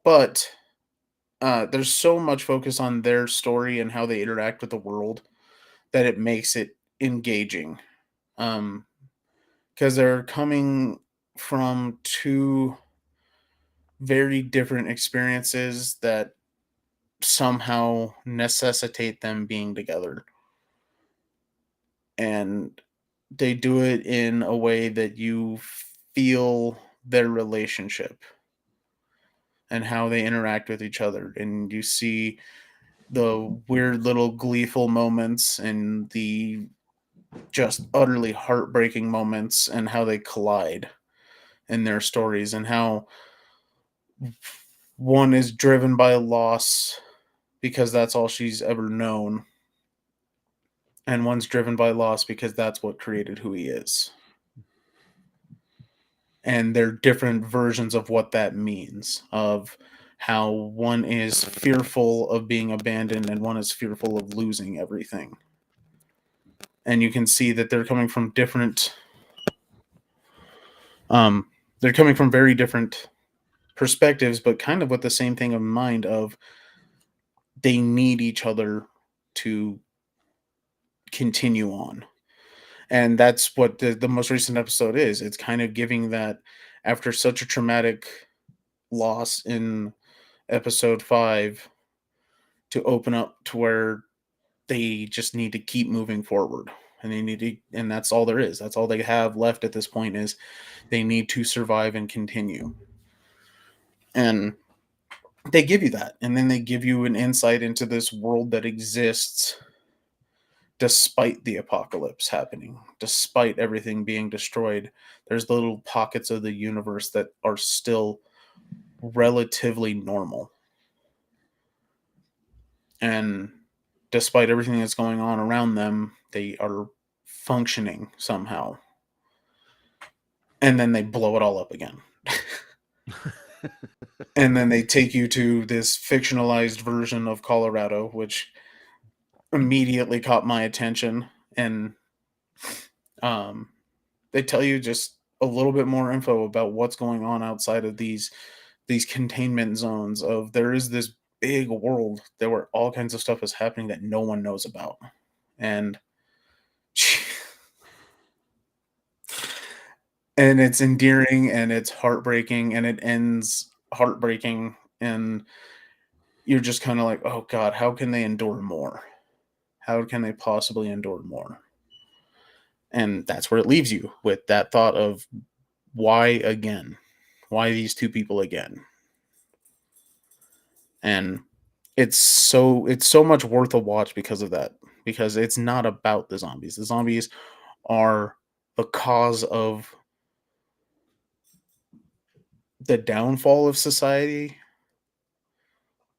But there's so much focus on their story and how they interact with the world that it makes it engaging. Because they're coming from two very different experiences that somehow necessitate them being together. And they do it in a way that you feel their relationship and how they interact with each other. And you see the weird little gleeful moments and the just utterly heartbreaking moments, and how they collide in their stories, and how one is driven by loss because that's all she's ever known, and one's driven by loss because that's what created who he is. And they're different versions of what that means, of how one is fearful of being abandoned and one is fearful of losing everything. And you can see that they're coming from very different perspectives, but kind of with the same thing in mind, of they need each other to continue on. And that's what the most recent episode is. It's kind of giving that, after such a traumatic loss in episode 5, to open up to where they just need to keep moving forward, and and that's all there is. That's all they have left at this point, is they need to survive and continue. And they give you that, and then they give you an insight into this world that exists despite the apocalypse happening, despite everything being destroyed. There's little pockets of the universe that are still relatively normal, and despite everything that's going on around them, they are functioning somehow. And then they blow it all up again. And then they take you to this fictionalized version of Colorado, which immediately caught my attention. And they tell you just a little bit more info about what's going on outside of these containment zones. Of there is this big world there where all kinds of stuff is happening that no one knows about. And and it's endearing, and it's heartbreaking, and it ends heartbreaking, and you're just kind of like, oh god, how can they endure more? How can they possibly endure more? And that's where it leaves you, with that thought of, why again? Why these two people again? And it's so much worth a watch because of that. Because it's not about the zombies. The zombies are the cause of the downfall of society,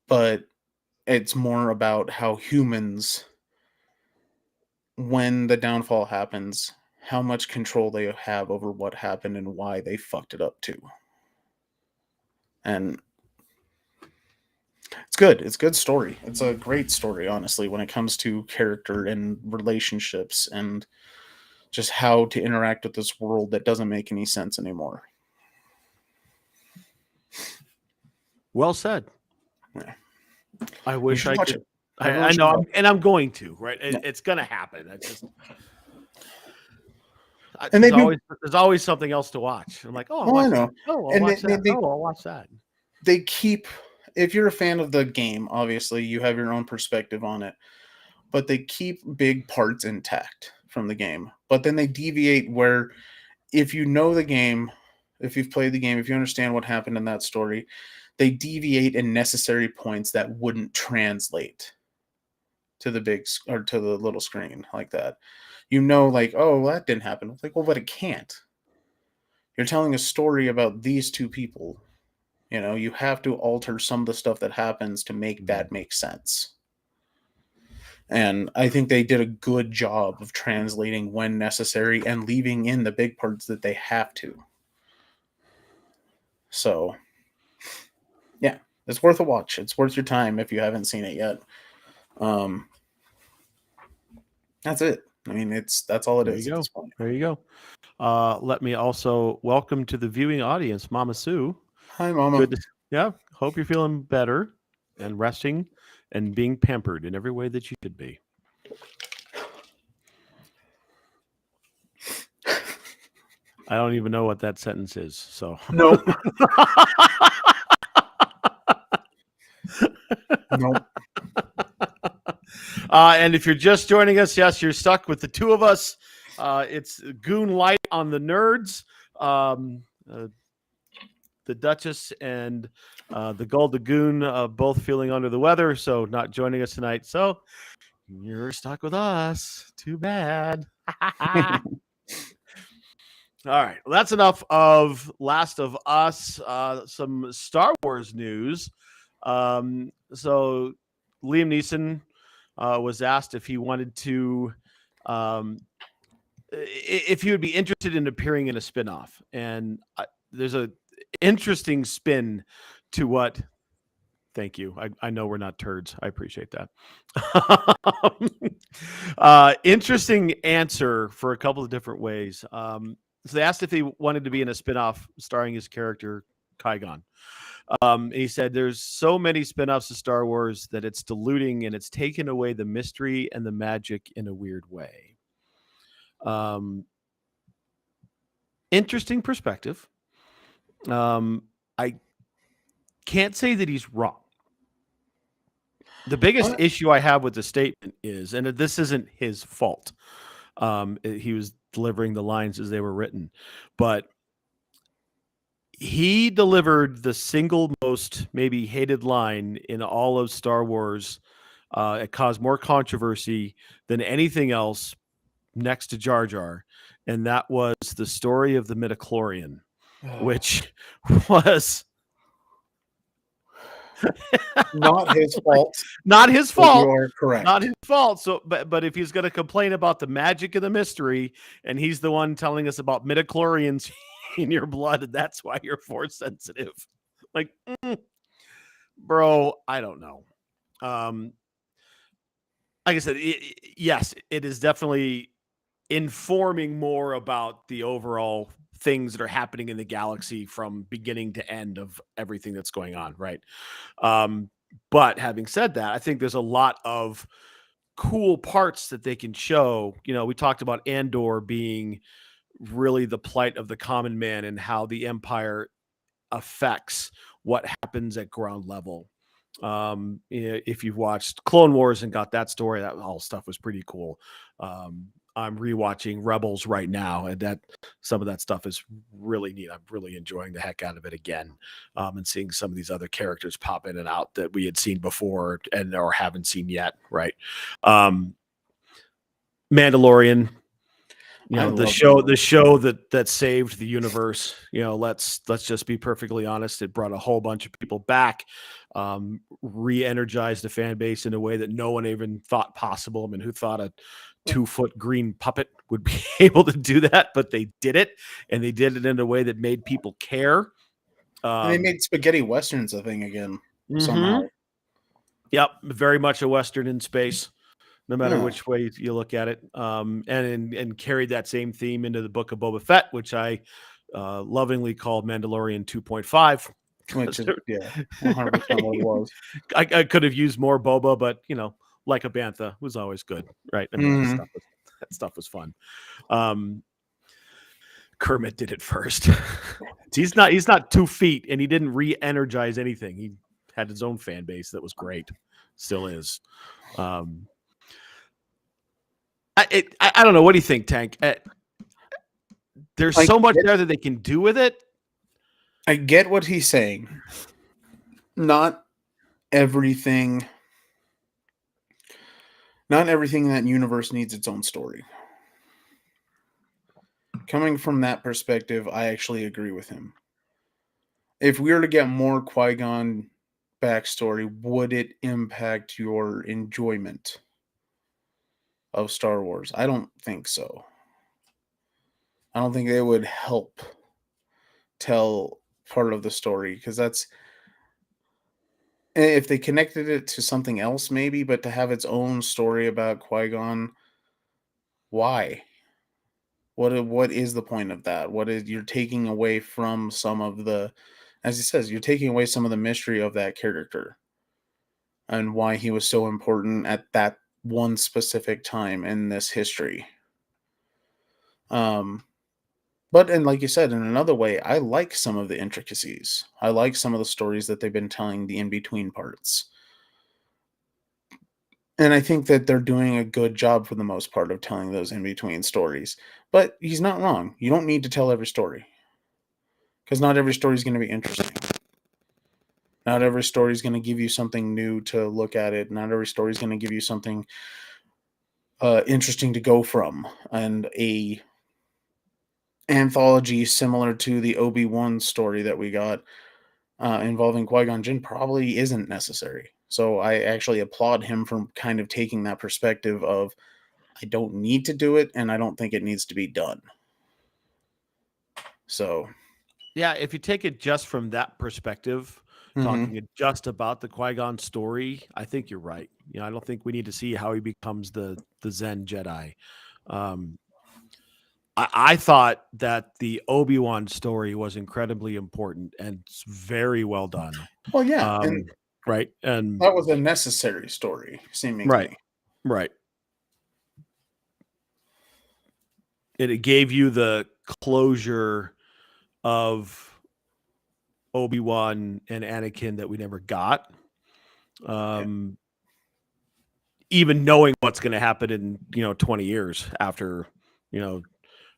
but it's more about how humans when the downfall happens, how much control they have over what happened and why they fucked it up too. And it's good. It's a good story. It's a great story, honestly, when it comes to character and relationships and just how to interact with this world that doesn't make any sense anymore. Well said. Yeah. I wish I could. It. I know, I'm going to. Right, Yeah. it's going to happen. It's just. And there's always something else to watch. I'm like, oh, I know. Oh, I'll watch that. I'll watch that. They keep, if you're a fan of the game, obviously you have your own perspective on it, but they keep big parts intact from the game. But then they deviate where, if you know the game, if you've played the game, if you understand what happened in that story, they deviate in necessary points that wouldn't translate to the big or to the little screen like that. You know, like, oh, well, that didn't happen. It's like, well, but it can't. You're telling a story about these two people. You know, you have to alter some of the stuff that happens to make that make sense. And I think they did a good job of translating when necessary and leaving in the big parts that they have to. So, yeah, it's worth a watch. It's worth your time if you haven't seen it yet. That's it. I mean, that's all it is at this point. There you go. Let me also welcome to the viewing audience, Mama Sue. Hi, Mama. Hope you're feeling better and resting and being pampered in every way that you should be. I don't even know what that sentence is. So nope. Nope. And if you're just joining us, yes, you're stuck with the two of us. It's Goon Light on the nerds. The Duchess and the Golda Goon both feeling under the weather, so not joining us tonight. So you're stuck with us. Too bad. All right. Well, that's enough of Last of Us. Some Star Wars news. So Liam Neeson was asked if he wanted to, if he would be interested in appearing in a spinoff. And there's a interesting spin to what. Thank you. I know we're not turds. I appreciate that. Interesting answer for a couple of different ways. So they asked if he wanted to be in a spinoff starring his character Qui-Gon. He said there's so many spinoffs of Star Wars that it's diluting and it's taken away the mystery and the magic in a weird way. Interesting perspective. I can't say that he's wrong. The biggest issue I have with the statement is, and this isn't his fault. He was delivering the lines as they were written, but he delivered the single most maybe hated line in all of Star Wars. It caused more controversy than anything else next to Jar Jar, and that was the story of the midichlorian, which was not his fault. Not his fault. You are correct. Not his fault. So, but if he's going to complain about the magic of the mystery, and he's the one telling us about midichlorians in your blood, and that's why you're force sensitive. Like, bro, I don't know. Like I said, yes, it is definitely informing more about the overall things that are happening in the galaxy from beginning to end of everything that's going on, right? But having said that, I think there's a lot of cool parts that they can show. You know, we talked about Andor being really the plight of the common man and how the Empire affects what happens at ground level. If you've watched Clone Wars and got that story, that all stuff was pretty cool. I'm rewatching Rebels right now, and that some of that stuff is really neat. I'm really enjoying the heck out of it again, and seeing some of these other characters pop in and out that we had seen before and or haven't seen yet. Right, Mandalorian. You know, the show that saved the universe. You know, let's just be perfectly honest. It brought a whole bunch of people back. re-energized the fan base in a way that no one even thought possible. I mean, who thought a 2-foot green puppet would be able to do that? But they did it, and they did it in a way that made people care. And they made spaghetti westerns a thing again somehow. Yep, very much a Western in space, no matter Yeah. which way you look at it. And carried that same theme into the Book of Boba Fett, which I lovingly called Mandalorian 2.5. Which is 100% what it was. I could have used more Boba, but like a bantha was always good, right? I mean, that stuff was fun. Kermit did it first. he's not 2 feet, and he didn't re-energize anything. He had his own fan base that was great, still is. I don't know. What do you think, Tank? There's so much there that they can do with it. I get what he's saying. Not everything in that universe needs its own story. Coming from that perspective, I actually agree with him. If we were to get more Qui-Gon backstory, would it impact your enjoyment of Star Wars? I don't think so. I don't think it would help tell part of the story, because that's, if they connected it to something else maybe, but to have its own story about Qui-Gon, why? What is the point of that? You're taking away from some of the, as he says, you're taking away some of the mystery of that character and why he was so important at that one specific time in this history. But, and like you said, in another way, I like some of the intricacies. I like some of the stories that they've been telling, the in-between parts. And I think that they're doing a good job for the most part of telling those in-between stories. But he's not wrong. You don't need to tell every story, because not every story is going to be interesting. Not every story is going to give you something new to look at it. Not every story is going to give you something interesting to go from. And a anthology similar to the Obi-Wan story that we got involving Qui-Gon Jinn probably isn't necessary. So I actually applaud him for kind of taking that perspective of, I don't need to do it, and I don't think it needs to be done. So, yeah, if you take it just from that perspective, talking just about the Qui-Gon story, I think you're right. I don't think we need to see how he becomes the Zen Jedi. I thought that the Obi-Wan story was incredibly important and very well done. Well, yeah, and right, and that was a necessary story, seemingly. Right. It gave you the closure of Obi-Wan and Anakin that we never got. Even knowing what's going to happen in 20 years after,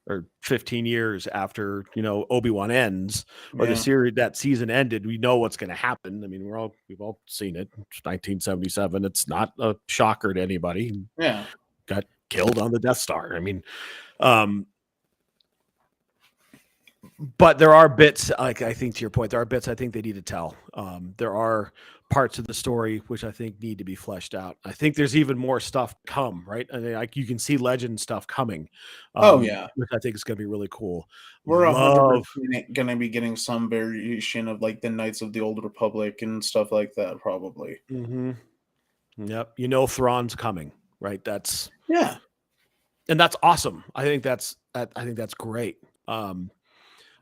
or 15 years after Obi-Wan ends, or the series, that season ended, we know what's going to happen. I mean, we've all seen it. It's 1977. It's not a shocker to anybody. Yeah, got killed on the Death Star. I mean, but there are bits, like, I think to your point, there are bits I think they need to tell. There are parts of the story which I think need to be fleshed out. I think there's even more stuff come, right? I mean, like, you can see legend stuff coming. Which I think is going to be really cool. We're 100% going to be getting some variation of like the Knights of the Old Republic and stuff like that, probably. Yep, Thrawn's coming, right? That's and that's awesome. I think that's great.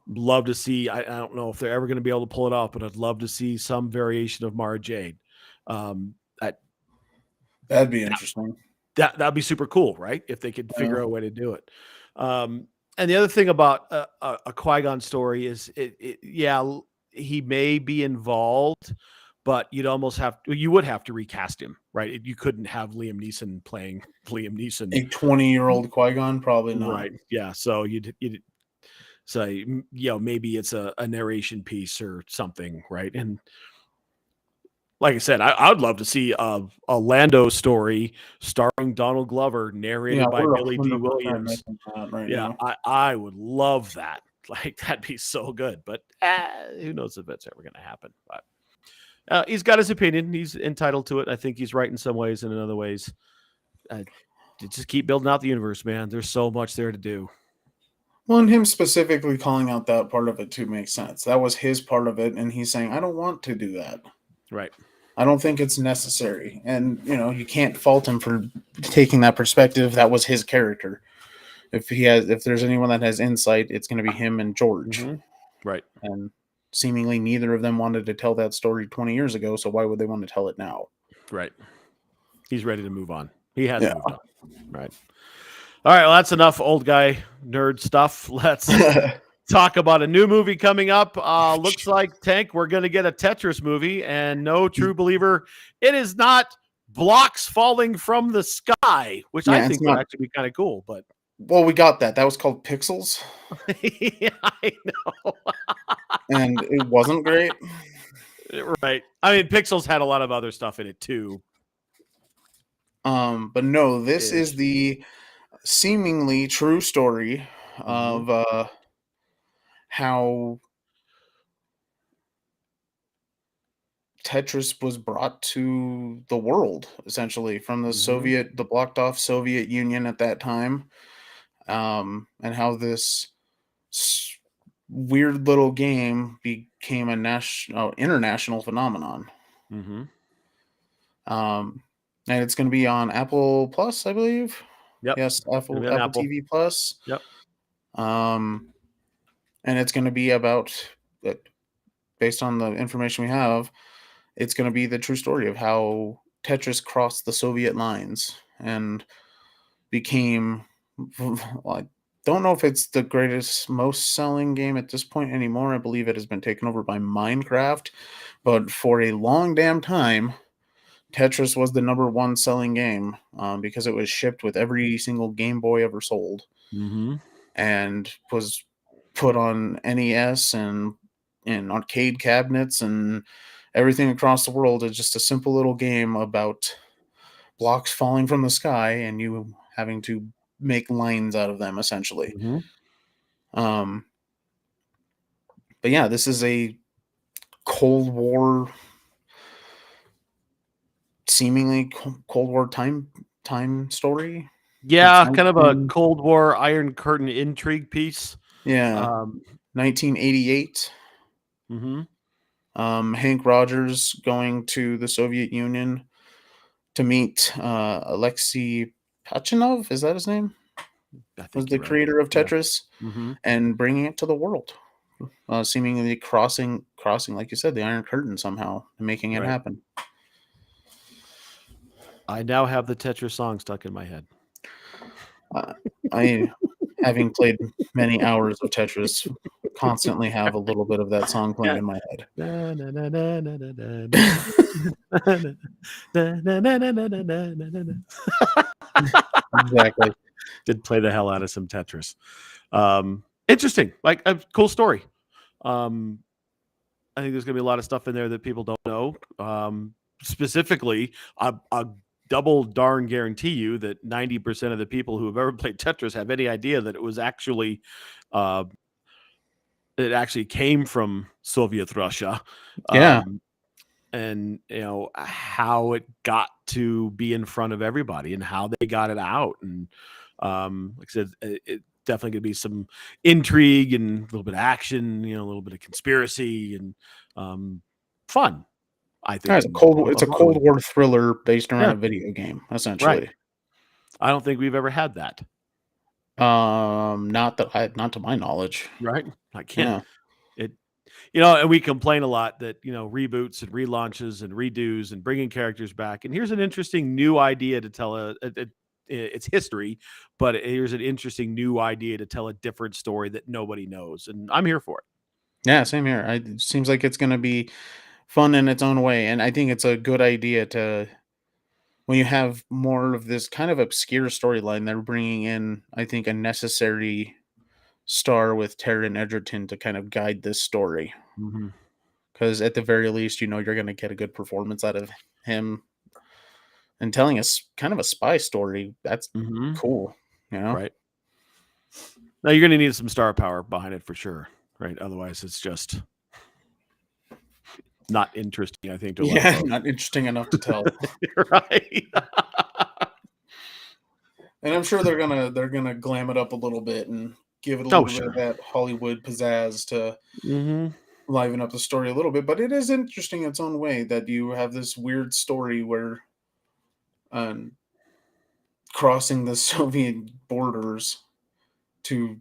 Love to see. I don't know if they're ever going to be able to pull it off, but I'd love to see some variation of Mara Jade. That'd be interesting. That'd be super cool, right? If they could figure out a way to do it. And the other thing about a Qui-Gon story is, he may be involved, but you would have to recast him, right? You couldn't have Liam Neeson playing Liam Neeson. A 20-year-old Qui-Gon, probably not. Right. Yeah. So so maybe it's a narration piece or something, right? And like I said, I would love to see a Lando story starring Donald Glover, narrated by Billy D. Williams. Now. I would love that. Like, that'd be so good. But who knows if it's ever going to happen? But He's got his opinion. He's entitled to it. I think he's right in some ways, and in other ways, just keep building out the universe, man. There's so much there to do. Well, and him specifically calling out that part of it too makes sense. That was his part of it, and he's saying, "I don't want to do that. Right. I don't think it's necessary." And you can't fault him for taking that perspective. That was his character. If there's anyone that has insight, it's going to be him and George. Mm-hmm. Right. And seemingly neither of them wanted to tell that story 20 years ago, so why would they want to tell it now? Right. He's ready to move on. He has Yeah. moved on. Right. All right. Well, that's enough old guy nerd stuff. Let's talk about a new movie coming up. Looks like, Tank, we're going to get a Tetris movie, and no true believer, it is not blocks falling from the sky, which I think would actually be kind of cool. But well, we got that. That was called Pixels. Yeah, I know. And it wasn't great. Right. I mean, Pixels had a lot of other stuff in it too. But no, this is the seemingly true story of how Tetris was brought to the world, essentially, from the blocked off Soviet Union at that time, and how this weird little game became a international phenomenon. Mm-hmm. And it's going to be on Apple Plus, I believe. Yep. Yes, Apple TV Plus. Yep. And it's going to be about, based on the information we have, it's going to be the true story of how Tetris crossed the Soviet lines and became, I don't know if it's the most selling game at this point anymore. I believe it has been taken over by Minecraft, but for a long damn time, Tetris was the number one selling game because it was shipped with every single Game Boy ever sold, and was put on NES and in arcade cabinets and everything across the world. Is just a simple little game about blocks falling from the sky and you having to make lines out of them, essentially. But yeah, this is a Cold War, seemingly Cold War time story. Yeah, kind of a Cold War Iron Curtain intrigue piece. Yeah. 1988. Hank Rogers going to the Soviet Union to meet Alexei Pachinov. Is that his name? Was the creator of Tetris, and bringing it to the world. Seemingly crossing, like you said, the Iron Curtain somehow, and making it happen. I now have the Tetris song stuck in my head. I, having played many hours of Tetris, constantly have a little bit of that song playing in my head. Exactly. Did play the hell out of some Tetris. Interesting, like a cool story. I think there's gonna be a lot of stuff in there that people don't know. Specifically, a double darn guarantee you that 90% of the people who have ever played Tetris have any idea that it was actually it actually came from Soviet Russia. And how it got to be in front of everybody and how they got it out. And like I said, it definitely going to be some intrigue and a little bit of action, a little bit of conspiracy and fun. I think it's a Cold War thriller based around a video game, essentially. Right. I don't think we've ever had that. Not to my knowledge. Right. I can't. And we complain a lot that, reboots and relaunches and redos and bringing characters back. And here's an interesting new idea to tell it's history, but here's an interesting new idea to tell a different story that nobody knows. And I'm here for it. Yeah, same here. It seems like it's going to be fun in its own way. And I think it's a good idea to, when you have more of this kind of obscure storyline, they're bringing in, I think, a necessary star with Taron Egerton to kind of guide this story. Because at the very least, you're going to get a good performance out of him and telling us kind of a spy story. That's cool. Right. Now you're going to need some star power behind it for sure. Right. Otherwise it's just not interesting, I think, to a lot of folks. not interesting enough to tell. Right. And I'm sure they're gonna glam it up a little bit and give it a Oh, little bit of sure. that Hollywood pizzazz to Mm-hmm. liven up the story a little bit. But it is interesting in its own way that you have this weird story where um, crossing the Soviet borders to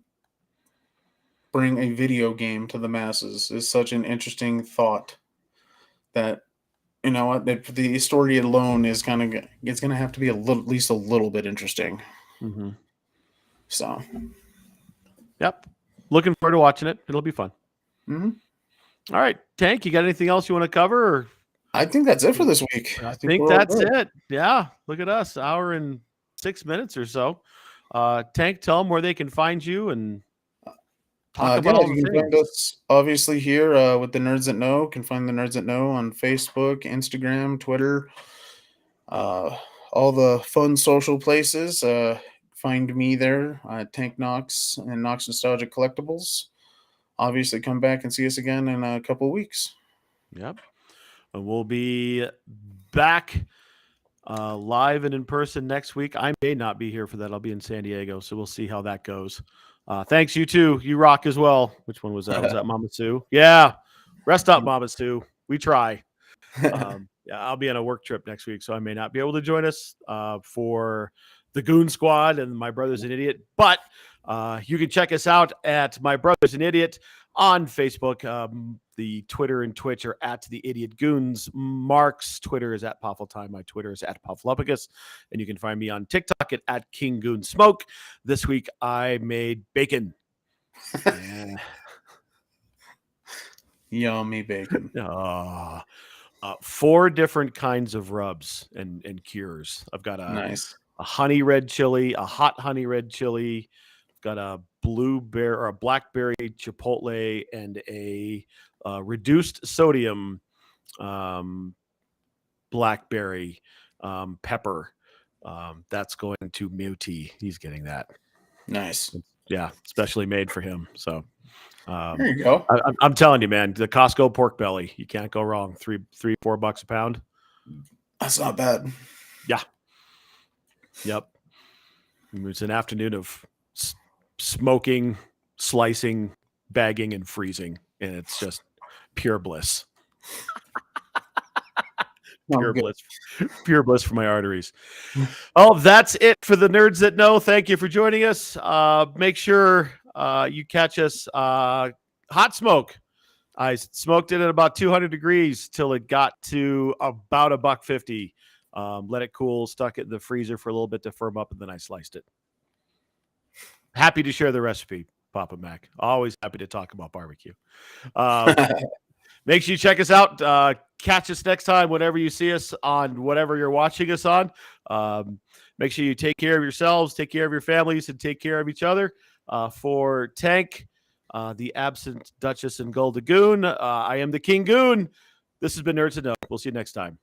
bring a video game to the masses is such an interesting thought that what the story alone is kind of it's going to have to be at least a little bit interesting. Mm-hmm. So, Yep. Looking forward to watching it. It'll be fun. mm-hmm. All right, Tank, you got anything else you want to cover? Or? I think that's it for this week. I think that's it. Yeah. Look at us, hour and 6 minutes or so. Tank, tell them where they can find you and talk about all the you can things. find us obviously here with the Nerds That Know. You can find the Nerds That Know on Facebook, Instagram, Twitter, all the fun social places. Find me there, Tank Knox and Knox Nostalgic Collectibles. Obviously, come back and see us again in a couple of weeks. Yep. And we'll be back live and in person next week. I may not be here for that. I'll be in San Diego, so we'll see how that goes. Thanks, you too. You rock as well. Which one was that? Was that Mama Sue? Yeah. Rest up, Mama Sue. We try. Yeah, I'll be on a work trip next week, so I may not be able to join us for the Goon Squad and My Brother's an Idiot. But you can check us out at My Brother's an Idiot on Facebook. The Twitter and Twitch are at The Idiot Goons. Mark's Twitter is at Poffeltime. My Twitter is at Pufflupicus. And you can find me on TikTok at King Goon Smoke. This week I made bacon. Yeah. Yummy bacon. 4 different kinds of rubs and cures. I've got a honey red chili, a hot honey red chili. I've got a blueberry or a blackberry chipotle and a reduced sodium blackberry pepper. That's going to Muti. He's getting that. Nice. Yeah, specially made for him. So there you go. I'm telling you, man, the Costco pork belly, you can't go wrong. $3-4 a pound. That's not bad. Yeah. Yep. It's an afternoon of smoking, slicing, bagging, and freezing, and it's just pure bliss. Pure bliss for my arteries. Oh, that's it for the Nerds That Know. Thank you for joining us. Make sure you catch us hot smoke. I smoked it at about 200 degrees till it got to about $1.50. Let it cool, stuck it in the freezer for a little bit to firm up, and then I sliced it. Happy to share the recipe, Papa Mac. Always happy to talk about barbecue. Make sure you check us out. Catch us next time whenever you see us on whatever you're watching us on. Make sure you take care of yourselves, take care of your families, and take care of each other. For Tank, the absent Duchess and Golda Goon, I am the King Goon. This has been Nerds to Know. We'll see you next time.